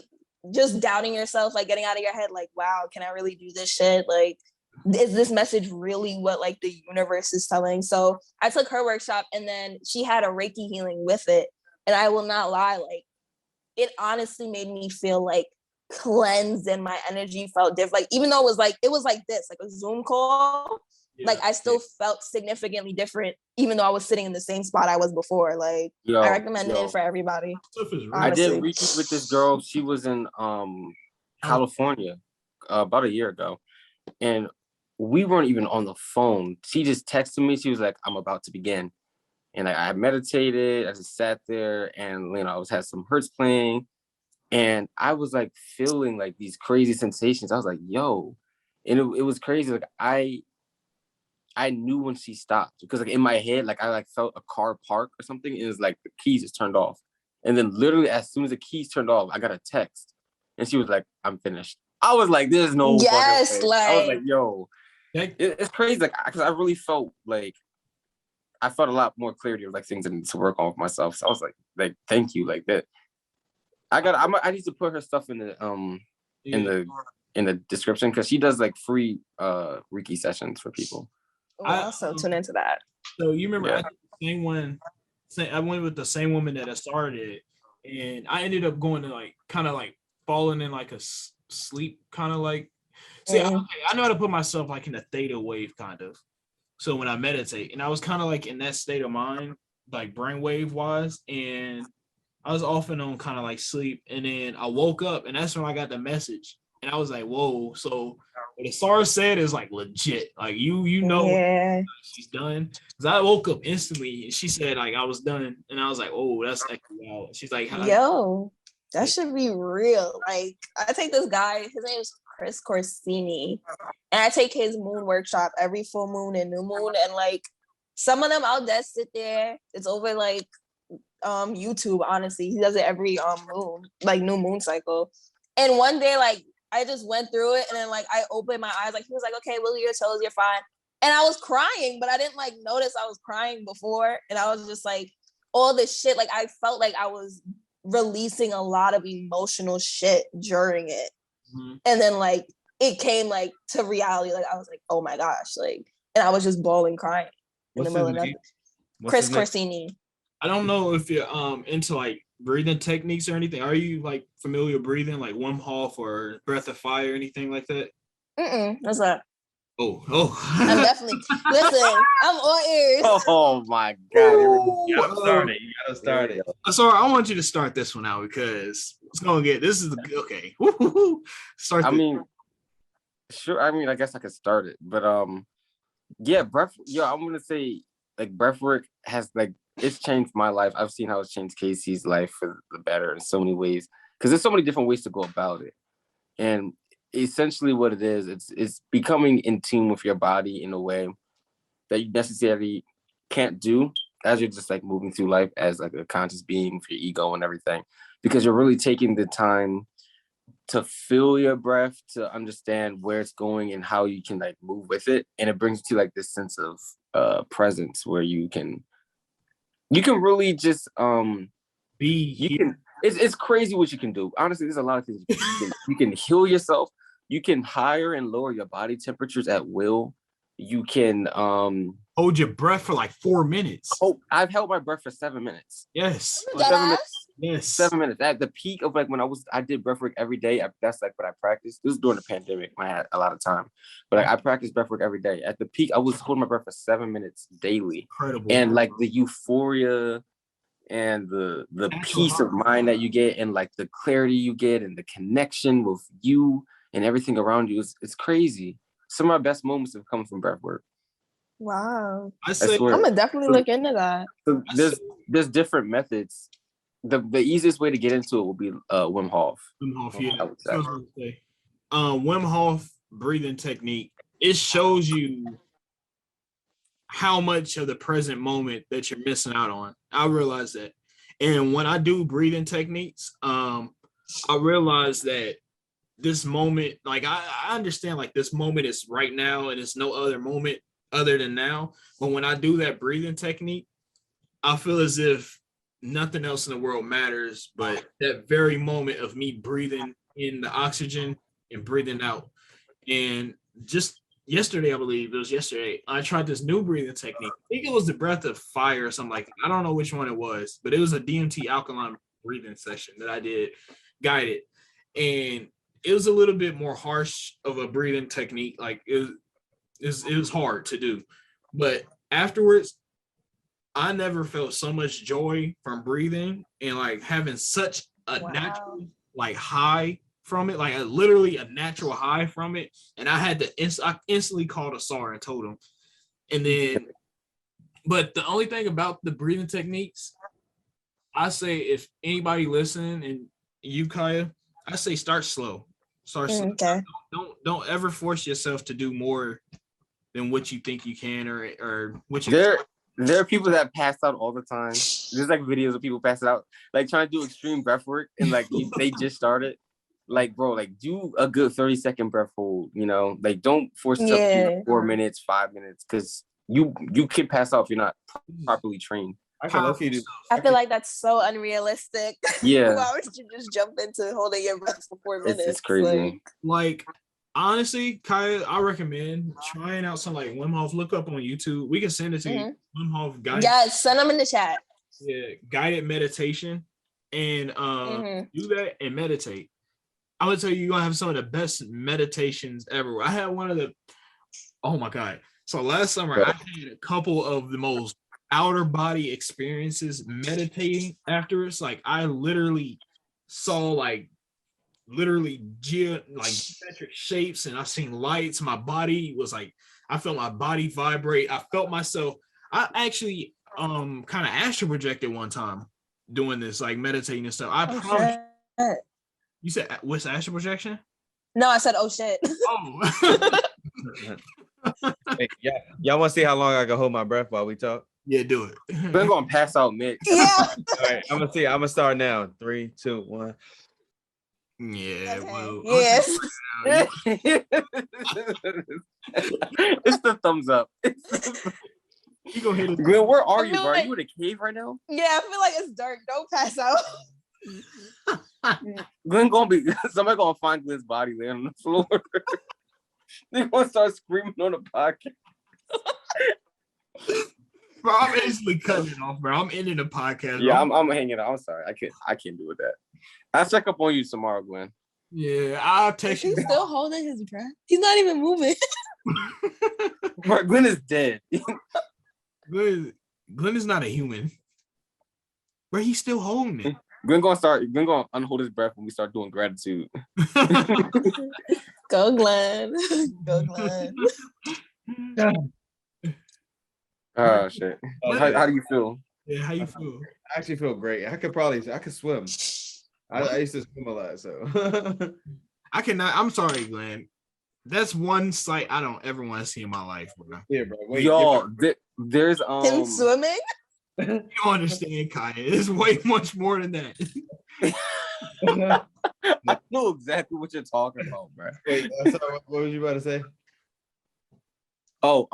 just doubting yourself, like getting out of your head, like, wow, can I really do this shit? Like, is this message really what like the universe is telling? So I took her workshop, and then she had a Reiki healing with it, and I will not lie, like it honestly made me feel like cleansed, and my energy felt different. Like even though it was like this, like a Zoom call, like I still felt significantly different, even though I was sitting in the same spot I was before. Like I recommend it for everybody. I did Reiki with this girl. She was in California about a year ago, and we weren't even on the phone. She just texted me. She was like, I'm about to begin. And I meditated, I just sat there, and I had some hertz playing, and I was like feeling like these crazy sensations. I was like, yo, and it was crazy. Like I knew when she stopped, because like in my head, like I like felt a car park or something, and it was like the keys just turned off. And then literally as soon as the keys turned off, I got a text, and she was like, I'm finished. I was like, there's no fucking way. I was like, yo, it's crazy. Like, because I really felt like I felt a lot more clarity of like things I need to work on with myself. So I was like, thank you, like that. I need to put her stuff in the description, because she does like free Reiki sessions for people. I also tune into that. So you remember I did the same one. I went with the same woman that I started, and I ended up going to like kind of like falling in like a sleep kind of like. See, I know how to put myself like in a theta wave kind of. So when I meditate, and I was kind of like in that state of mind, like brainwave wise, and I was off and on kind of like sleep, and then I woke up, and that's when I got the message, and I was like, whoa. So what the SARS said is like legit, like you know she's done, because I woke up instantly, and she said like I was done, and I was like, oh, that's actually out. She's like, yo, that should be real. Like I take this guy, his name is Chris Corsini, and I take his moon workshop every full moon and new moon, and like some of them I'll just sit there. It's over like YouTube, honestly. He does it every moon, like new moon cycle. And one day, like I just went through it, and then like I opened my eyes, like he was like, okay, wiggle your toes, you're fine. And I was crying, but I didn't like notice I was crying before, and I was just like, all this shit, like I felt like I was releasing a lot of emotional shit during it. And then like it came like to reality, like I was like, oh my gosh, like, and I was just bawling, crying in What's the middle of his nothing. name? What's Chris his name? Corsini. I don't know if you're into like breathing techniques or anything. Are you like familiar with breathing, like Wim Hof or Breath of Fire, anything like that? What's that? Oh. I'm definitely listen. I'm all ears. Oh my god. Here we go. You gotta start it. You gotta start it. So I want you to start this one out because it's gonna get. This is the okay. Start. I mean, sure. I mean, I guess I could start it, but yeah, I'm gonna say like breathwork has like it's changed my life. I've seen how it's changed Casey's life for the better in so many ways because there's so many different ways to go about it, and essentially what it is, it's becoming in tune with your body in a way that you necessarily can't do as you're just like moving through life as like a conscious being with your ego and everything, because you're really taking the time to feel your breath, to understand where it's going and how you can like move with it. And it brings you to like this sense of presence where you can really just it's crazy what you can do. Honestly, there's a lot of things you can heal yourself. You can higher and lower your body temperatures at will. You can hold your breath for like 4 minutes. Oh, I've held my breath for 7 minutes. Yes. 7 minutes. Yes. 7 minutes. At the peak of like when I did breathwork every day. That's like what I practiced. This was during the pandemic when I had a lot of time. But like, I practiced breathwork every day. At the peak, I was holding my breath for 7 minutes daily. Incredible. And like the euphoria and the peace of mind that you get and like the clarity you get and the connection with you and everything around you is crazy. Some of my best moments have come from breathwork. Wow. I swear. I'm gonna definitely look into that. So there's different methods. The easiest way to get into it will be Wim Hof. Wim Hof, I yeah. would say. Wim Hof breathing technique. It shows you how much of the present moment that you're missing out on. I realize that. And when I do breathing techniques, I realize that this moment, like I understand like this moment is right now and it's no other moment other than now. But when I do that breathing technique, I feel as if nothing else in the world matters but that very moment of me breathing in the oxygen and breathing out. And just yesterday, I believe it was yesterday, I tried this new breathing technique. I think it was the Breath of Fire or something like that. I don't know which one it was, but it was a DMT alkaline breathing session that I did guided. And it was a little bit more harsh of a breathing technique. Like it was hard to do. But afterwards, I never felt so much joy from breathing and like having such a natural like high from it, like literally a natural high from it. And I had to I instantly called Asar and told him. And then, but the only thing about the breathing techniques, I say if anybody listening and you, Kyah, I say start slow. Start slow. Okay. Don't ever force yourself to do more than what you think you can or what you There are people that pass out all the time. There's like videos of people passing out, like trying to do extreme breath work and like they just started. Like, bro, like do a good 30-second breath hold, you know? Like don't force yourself to do 4 minutes, 5 minutes, because you can pass out if you're not properly trained. I feel like that's so unrealistic. Yeah. Why would you just jump into holding your breath for 4 minutes? It's crazy. Like honestly, Kyah, I recommend trying out some like Wim Hof. Look up on YouTube. We can send it to you. Wim Hof guided. Yes, send them in the chat. Yeah, guided meditation, and do that and meditate. I would tell you, you're gonna have some of the best meditations ever. I had one of the, oh my god! So last summer, I had a couple of the most outer body experiences meditating afterwards. Like I literally saw like geometric shapes, and I seen lights. My body was like, I felt my body vibrate. I felt myself. I actually kind of astral projected one time doing this, like meditating and stuff. I promise. You said what's astral projection? No, I said oh shit. Oh. Hey, y'all want to see how long I can hold my breath while we talk? Yeah, do it. We're gonna pass out mid. Yeah. All right, I'm gonna start now. 3, 2, 1. Yeah. Okay. Well. Yes. It's the thumbs up. You gonna hit it. Glenn, where are you, feel bro? Are like- you in a cave right now? Yeah, I feel like it's dark. Don't pass out. Glenn somebody gonna find Glenn's body laying on the floor. They're gonna start screaming on the podcast. Bro, I'm instantly cutting it off, bro. I'm ending the podcast. Yeah, bro. I'm hanging out. I'm sorry. I can't do with that. I'll check up on you tomorrow, Glenn. Yeah, I'll Is text he you. still holding his breath? He's not even moving. Bro, Glenn is dead. Glenn is not a human. Bro, he's still holding it. Glenn gonna unhold his breath when we start doing gratitude. Go, Glenn. Go, Glenn. Oh shit. How do you feel? Yeah, how you feel? I actually feel great. I could swim. I used to swim a lot, so I cannot. I'm sorry, Glenn. That's one sight I don't ever want to see in my life, bro. yeah, bro. Wait, Yo, there's Him swimming? You don't understand, Kyah. It's way much more than that. I know exactly what you're talking about, bro. wait, sorry, what was you about to say? Oh,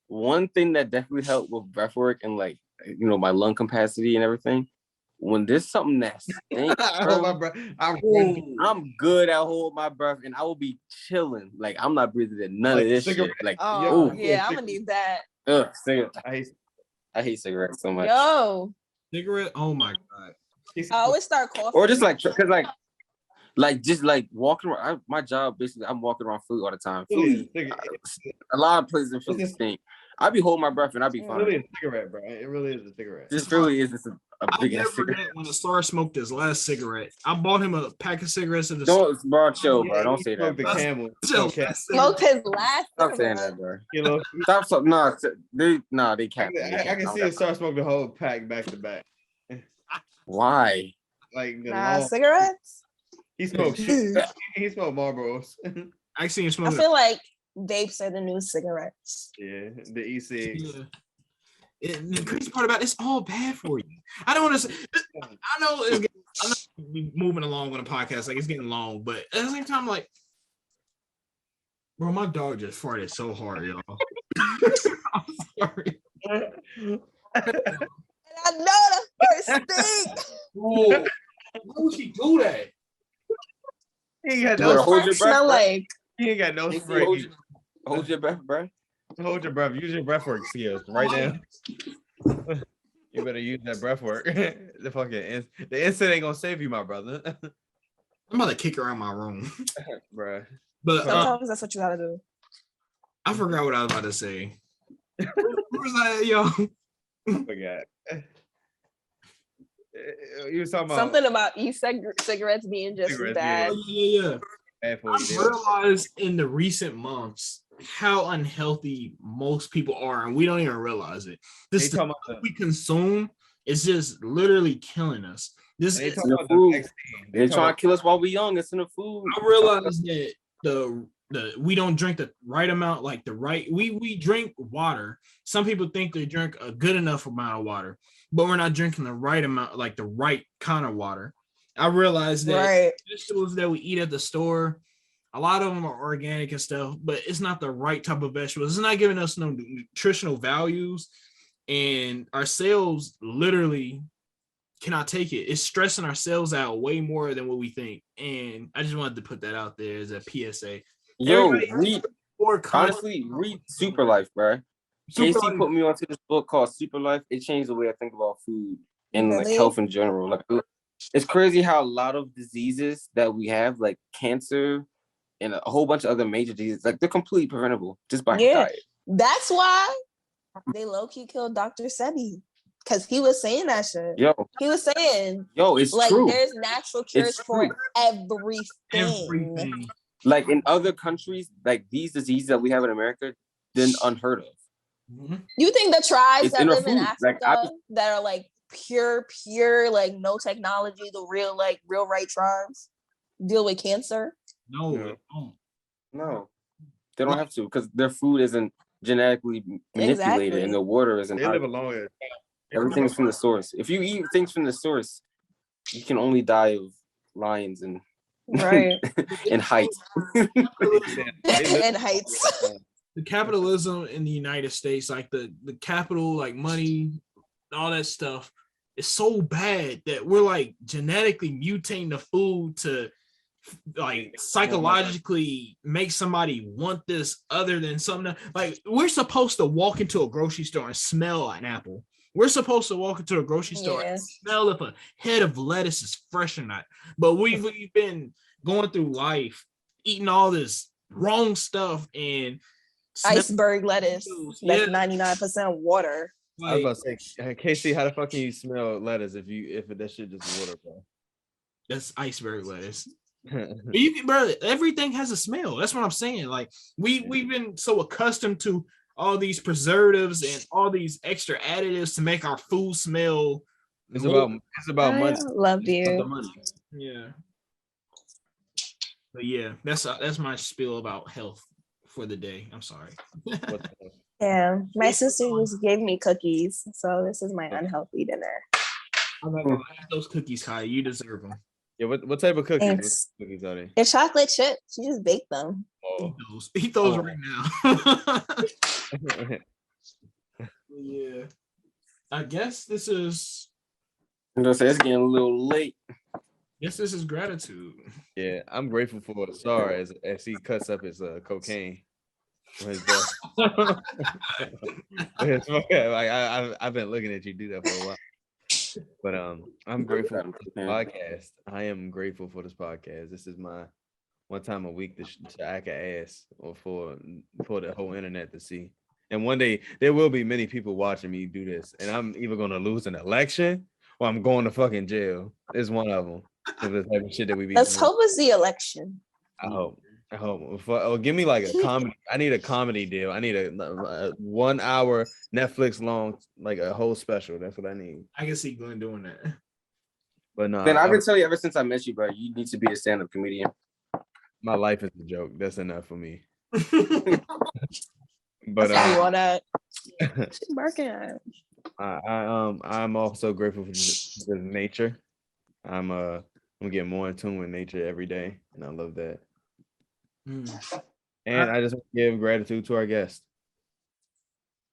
one thing that definitely helped with breath work and like my lung capacity and everything. When there's something that stinks, I hold my bro, breath. I'm good at holding my breath and I will be chilling. Like I'm not breathing in none Like of this cigarette- shit. Like Oh, ooh, yeah, I'm gonna need that. cigarette. I hate cigarettes so much. Yo, Cigarette? Oh my god. I always start coughing. Or just like, cause just like walking around. My job basically, I'm walking around Philly all the time. Philly, a lot of places in Philly stink. I be holding my breath and I be It's fine. really a cigarette, bro. It really is a cigarette. This really is just a I'll big never ass cigarette. forget when the star smoked his last cigarette. I bought him a pack of cigarettes at the store. Don't, bro, chill, bro. Don't say that. Smoked the Bro. Camel. Chill. Okay. Smoked his last Stop saying cigarette. that, bro. You know, Stop. Nah, they can't. I can see it start smoking the whole pack back to back. Why? Like the Nah, long, cigarettes? he smoked shit. He smoked Marlboros. I seen him I smoking. feel like vapes are the new cigarettes. Yeah, the EC. Yeah. And the crazy part about it's all bad for you. I don't want to say. I know we moving along with a podcast, like it's getting long, but at the same time, like, bro, my dog just farted so hard, y'all. I'm sorry. And I know the first thing. Whoa. Why would she do that? He ain't got You wanna no. hold your breath, Smell bro? like He ain't got no Hold spray. your breath, bro. Hold your breath. Use your breath work skills right now. You better use that breath work. The instant ain't gonna save you, my brother. I'm about to kick her out of my room. Bruh. But sometimes that's what you gotta do. I forgot what I was about to say. What was that, yo? I forgot. You was talking about Something about cigarettes being just Cigarettes, bad. Yeah. bad for I've you. realized in the recent months how unhealthy most people are, and we don't even realize it. They This talking stuff about we consume is just literally killing us. This They is, talking about food. the vaccine. They're talking trying to kill us while we're young. It's in the food. I realized that the we don't drink the right amount, like the right. We drink water. Some people think they drink a good enough amount of water, but we're not drinking the right amount, like the right kind of water. I realized that Right. vegetables that we eat at the store, a lot of them are organic and stuff, but it's not the right type of vegetables. It's not giving us no nutritional values, and our cells literally cannot take it. It's stressing our cells out way more than what we think. And I just wanted to put that out there as a PSA. Yo, Everybody- honestly, read Super Life, bro. Super Casey Life. put me onto this book called Super Life. It changed the way I think about food and like Really? health in general. Like, it's crazy how a lot of diseases that we have, like cancer and a whole bunch of other major diseases, like they're completely preventable just by Yeah. diet. That's why they low-key killed Dr. Sebi. Because he was saying that shit. Yo, He was saying, it's like, true. there's natural cures It's for true. everything. Everything. Like in other countries, like these diseases that we have in America, then unheard of. Mhm. You think the tribes It's that in our live in food. Africa Like, that are like pure, like no technology, the real right tribes deal with cancer? No, Yeah. it don't. No, they don't have to because their food isn't genetically manipulated Exactly. and the water isn't. They live a long way. Everything's from the source. If you eat things from the source, you can only die of lions and Right. and height. And heights. The capitalism in the United States, like the capital, like money, all that stuff, is so bad that we're like genetically mutating the food to like psychologically make somebody want this other than something. Like we're supposed to walk into a grocery store and smell an apple. We're supposed to walk into a grocery store and smell if a head of lettuce is fresh or not. But we've been going through life eating all this wrong stuff and iceberg lettuce that's 99% water. I was about to say, Casey, how the fuck can you smell lettuce if that shit just water, bro? That's iceberg lettuce. But you can, bro, everything has a smell. That's what I'm saying. Like we've been so accustomed to all these preservatives and all these extra additives to make our food smell. It's about money. Love you. Money. Yeah. But yeah, that's my spiel about health for the day. I'm sorry. Yeah, my sister just gave me cookies, so this is my unhealthy dinner. I'm not gonna have those cookies, Kai. You deserve them. Yeah, what type of cookies? Thanks. What cookies are they? They're chocolate chip. She just baked them. Oh. Eat those right now. Yeah. I guess this is. I'm gonna say it's getting a little late. Yes, this is gratitude. Yeah, I'm grateful for Asar as he cuts up his cocaine. His I've been looking at you do that for a while. But I'm grateful for this podcast. I am grateful for this podcast. This is my one time a week to act an ass or for the whole internet to see. And one day there will be many people watching me do this, and I'm either gonna lose an election or I'm going to fucking jail. It's one of them. The type of shit that we be. Let's hope it's the election. I hope. Give me like a comedy. I need a comedy deal. I need a 1 hour Netflix long, like a whole special. That's what I need. I can see Glenn doing that. But no, Then I've been telling you ever since I met you, bro. You need to be a stand-up comedian. My life is a joke. That's enough for me. But But that. She's barking at. I'm also grateful for this nature. I'm getting more in tune with nature every day, and I love that. And I just want to give gratitude to our guest.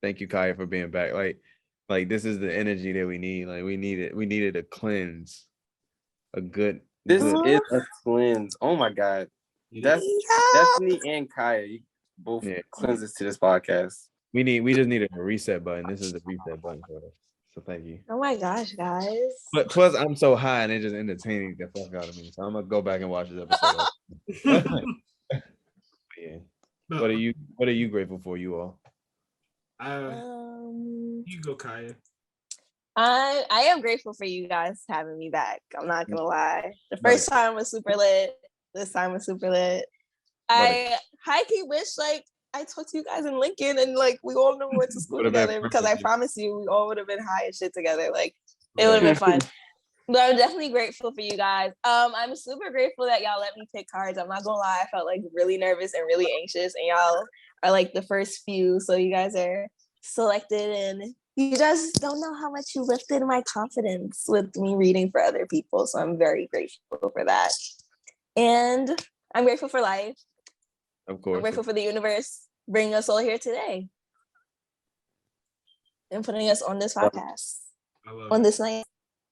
Thank you, Kyah, for being back. Like this is the energy that we need. Like we needed a cleanse. This is a cleanse. Oh my God. That's Destiny and Kyah. You both cleanses to this podcast. We just needed a reset button. This is the reset button for us. So thank you. Oh my gosh, guys. But plus I'm so high and it's just entertaining the fuck out of me. So I'm gonna go back and watch this episode. Yeah. What are you grateful for, you all? You go, Kyah. I am grateful for you guys having me back. I'm not gonna lie. The first time was super lit. This time was super lit. I high-key wish like I talked to you guys in Lincoln and like we all never went to school together because I promise you we all would have been high and shit together. Like it would have been fun. But I'm definitely grateful for you guys. I'm super grateful that y'all let me pick cards. I'm not gonna lie, I felt like really nervous and really anxious, and y'all are like the first few. So you guys are selected, and you just don't know how much you lifted my confidence with me reading for other people. So I'm very grateful for that. And I'm grateful for life. Of course. I'm grateful for the universe bringing us all here today and putting us on this podcast on this night.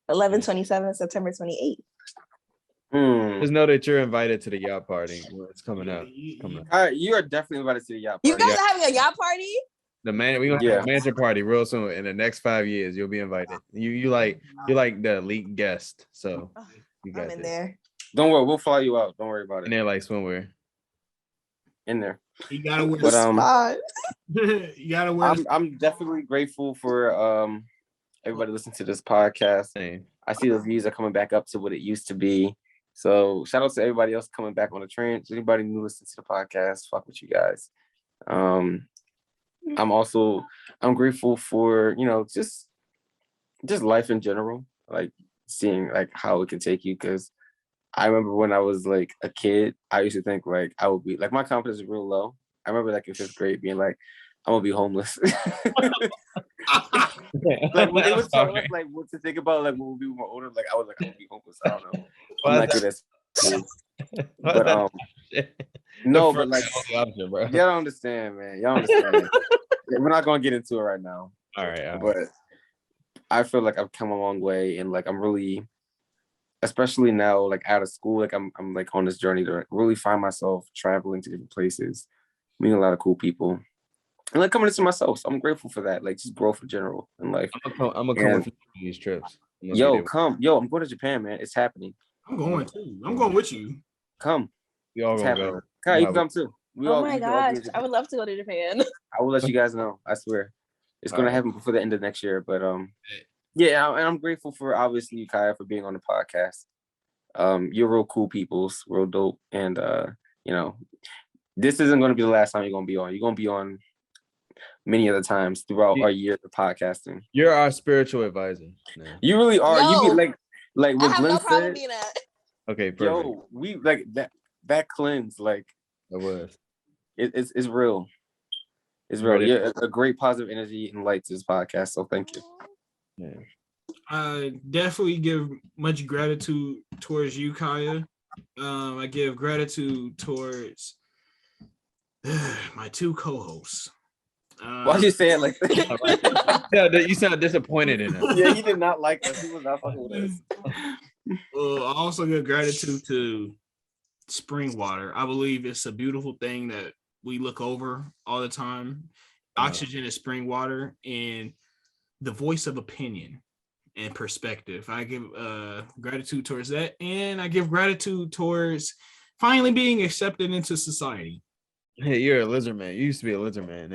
11/27, September 28th. Just know that you're invited to the yacht party. It's coming up. You are definitely invited to the yacht party. You guys are having a yacht party? We're gonna have a mansion party real soon. In the next 5 years, you'll be invited. You're like the elite guest. So you got I'm in there. Don't worry, we'll fly you out. Don't worry about it. And they're like swimwear. In there. You gotta wear you gotta wear. I'm definitely grateful for everybody listening to this podcast. Same. I see the views are coming back up to what it used to be. So shout out to everybody else coming back on the train. Anybody new listening to the podcast, fuck with you guys. I'm grateful for, just life in general, like seeing like how it can take you. Cause I remember when I was like a kid, I used to think like I would be like, my confidence is real low. I remember like in 5th grade being like, I'm gonna be homeless. Like when they was telling us like what to think about, like when we were more older, like I was like, I'm gonna be homeless. I don't know. I'm not good at school. But no, but like y'all don't understand, man. Y'all understand. We're not gonna get into it right now. All right. But I feel like I've come a long way, and like I'm really especially now, like out of school, like I'm like on this journey to like, really find myself traveling to different places, meeting a lot of cool people, and like coming into myself. So I'm grateful for that, like just growth in general in life. I'm gonna come with you on these trips. I'm going to Japan, man. It's happening. I'm going too. I'm going with you. Come. We all It's gonna happening. go. Kai, you can come too. Oh my gosh, I would love to go to Japan. I will let you guys know. I swear, it's gonna happen before the end of next year. But yeah, and I'm grateful for obviously Kyah for being on the podcast. You're real cool peoples, real dope, and you know, this isn't gonna be the last time you're gonna be on. You're gonna be on many other times throughout our year of podcasting. You're our spiritual advisor. Man. You really are. Yo, you be like what I have Glenn no problem said. being that. Okay, perfect. Yo, we like that cleanse, like It was. It's real. It's real. Ready? Yeah, a great positive energy and light to this podcast. So thank you. Yeah. I definitely give much gratitude towards you, Kyah. I give gratitude towards my two co-hosts. Why'd you say it like that? Yeah, you sound disappointed in us. Yeah, he did not like us. He was not fucking with us. I also give gratitude to spring water. I believe it's a beautiful thing that we look over all the time. Oxygen is spring water and the voice of opinion and perspective. I give gratitude towards that, and I give gratitude towards finally being accepted into society. Hey, you're a lizard man. You used to be a lizard man.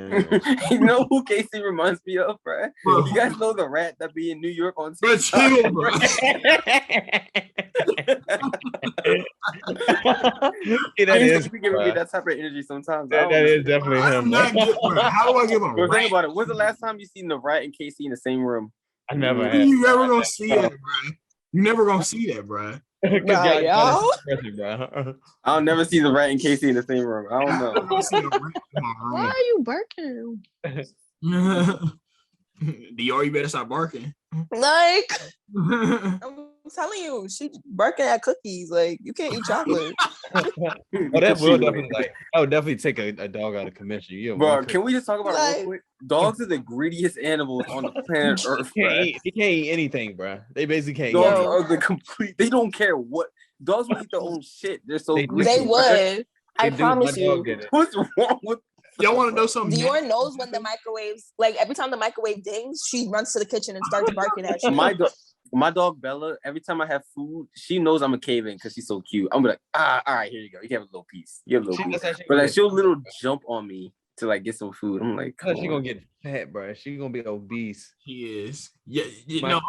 You know who Casey reminds me of, bro? You guys know the rat that be in New York on TikTok? Chill, bro. That is giving me that type of energy sometimes. That is definitely him. How do I give a Bro, rat? think about it. When's the last time you seen the rat and Casey in the same room? I never had. You never gonna see that, bro. You never gonna see that, bro. I'll never see the rat and Casey in the same room. I don't know. Why are you barking? Dior, you better stop barking. Like, I'm telling you, she's barking at cookies. Like, you can't eat chocolate. I would definitely take a dog out of commission. Bro, can we just talk about it real quick? Dogs are the greediest animals on the planet Earth. They can't eat anything, bro. They basically can't Dogs eat are the complete. They don't care what. Dogs will eat their own shit. They're so greedy. They would. I promise you. What's wrong with? Y'all want to know something? Dior knows when the microwaves, like every time the microwave dings, she runs to the kitchen and starts barking at you. My dog Bella, every time I have food, she knows I'm a cave in because she's so cute. I'm like, all right, here you go. You can have a little piece. You have a little piece. But like, she'll little jump on me to like get some food. I'm like, she's gonna get fat, bro. She's gonna be obese. He is. Yeah, you know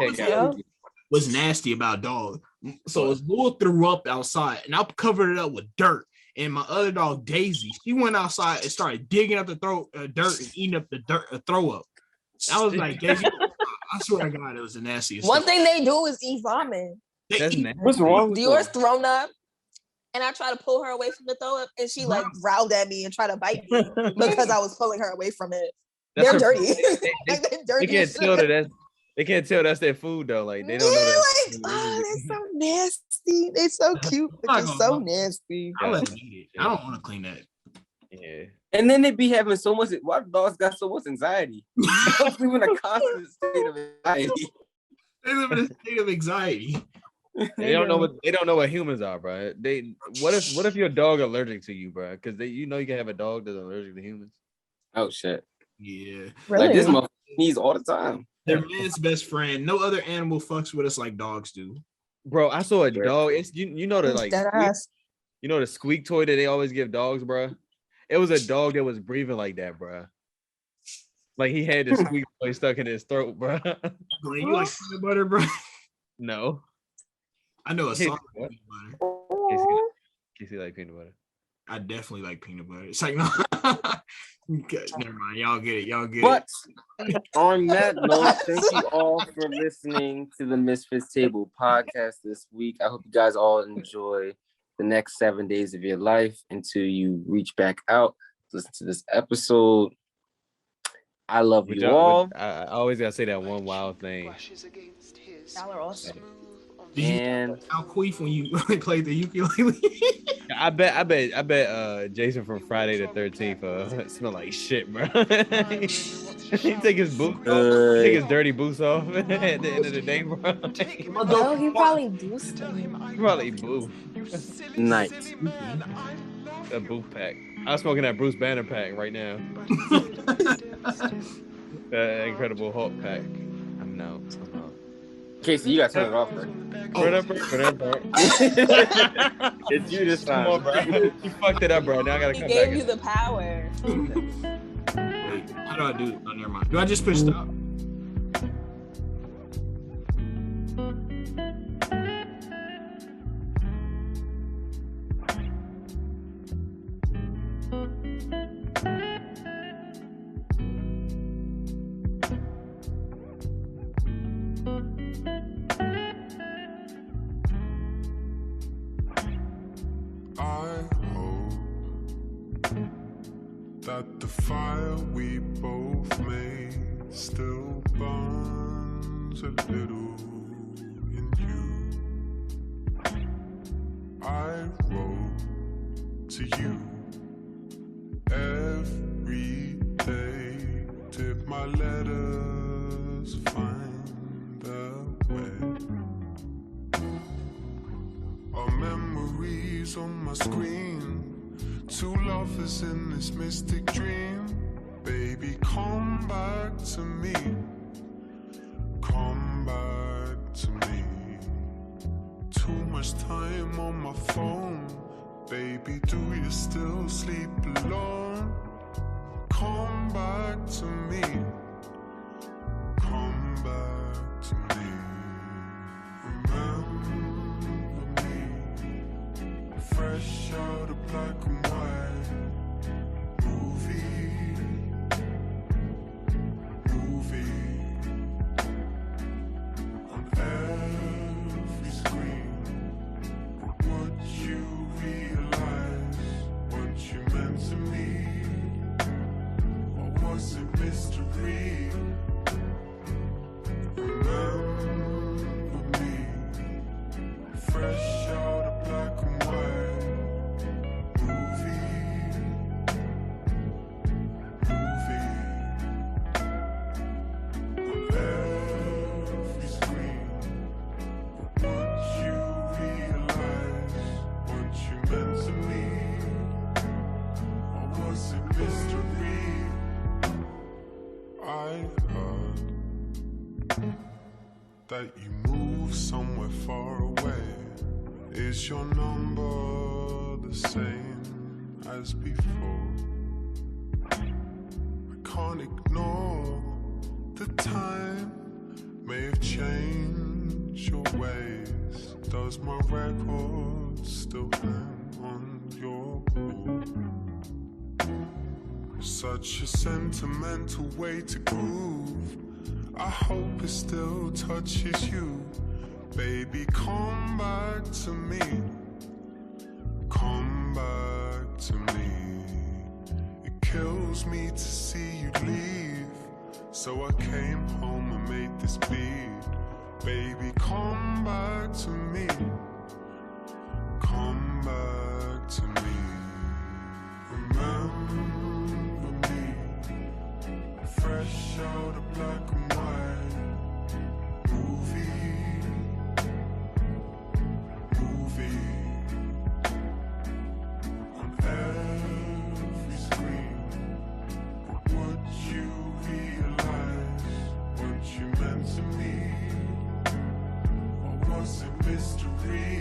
what's nasty about dog. So his Lil threw up outside, and I covered it up with dirt. And my other dog Daisy, she went outside and started digging up the dirt and eating up the dirt, throw up. I was like, Daisy, I swear to God, it was the nastiest. One thing they do is eat vomit. What's wrong with Dior's thrown up, and I try to pull her away from the throw up, and she like growled at me and tried to bite me because I was pulling her away from it. They're dirty. They're dirty. They can't tell that's their food though. Like they don't know that. Oh, they're so nasty. They're so cute, but they're so nasty. I let them eat it. I don't want to clean that. Yeah. And then they be having so much. Why dogs got so much anxiety? Dogs live in a constant state of anxiety. They live in a state of anxiety. They don't know what humans are, bro. What if your dog allergic to you, bro? Because you can have a dog that's allergic to humans. Oh shit. Yeah. Really? Like this motherfucker sneeze all the time. They're man's best friend. No other animal fucks with us like dogs do. Bro, I saw a dog. It's you know the like you know the squeak toy that they always give dogs, bro. It was a dog that was breathing like that, bro. Like he had the squeak toy stuck in his throat, bro. You like peanut butter, bro? No. I know a song like peanut butter. Casey like peanut butter. I definitely like peanut butter. It's like no. Okay, never mind. Y'all get it. But on that note, thank you all for listening to the Misfits Table podcast this week. I hope you guys all enjoy the next 7 days of your life until you reach back out, listen to this episode. I love you all. I always gotta say that one wild thing. Y'all are awesome. Did you Al Queef when you played the ukulele? I bet Jason from Friday the 13th smell like shit, bro. He take his boots off, take his dirty boots off at the end of the day, bro. No, he probably do stink. Probably boo. Nice. A booth pack. I'm smoking that Bruce Banner pack right now. That Incredible Hulk pack. I'm out. Casey, you gotta turn it off, bro. It's you this time. Come on, bro. You fucked it up, bro. Now I gotta He come gave back. you the power. Wait, how do I do? Oh, never mind. Do I just push stop? I hope that the fire we both made still burns a little in you. I wrote to you every day. Did my letters find their way? Our memories on my screen, two lovers in this mystic dream. Baby, come back to me. Come back to me. Too much time on my phone. Baby, do you still sleep alone? Come back to me. Come back to me. Remember me, fresh out of black and white movie. On every screen, would you realize what you meant to me? Or was it mystery? Remember me, fresh out of black and white movie. On every screen, would you realize what you meant to me? Or was it mystery? I heard that you moved somewhere far away. Is your number the same as before? I can't ignore the time may have changed your ways. Does my record still hang on your wall? Such a sentimental way to groove. I hope it still touches you. Baby, come back to me. Come back to me. It kills me to see you leave, so I came home and made this beat. Baby, come back to me. Come back to me. Remember me, fresh out of black and white movie. On every screen, would you realize what you meant to me? Or was it mystery?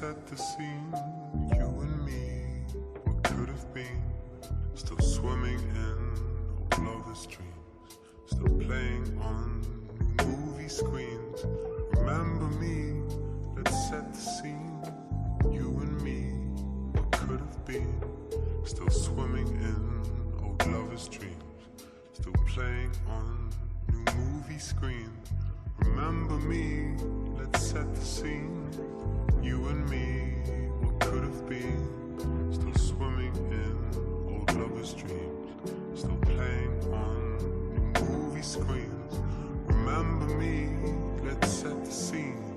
set the scene. You and me, what could have been. Still swimming in old lovers' dreams. Still playing on new movie screens. Remember me, let's set the scene. You and me, what could have been. Still swimming in old lovers' dreams. Still playing on new movie screens. Remember me, let's set the scene. You and me, what could have been. Still swimming in old lovers' dreams. Still playing on new movie screens. Remember me, let's set the scene.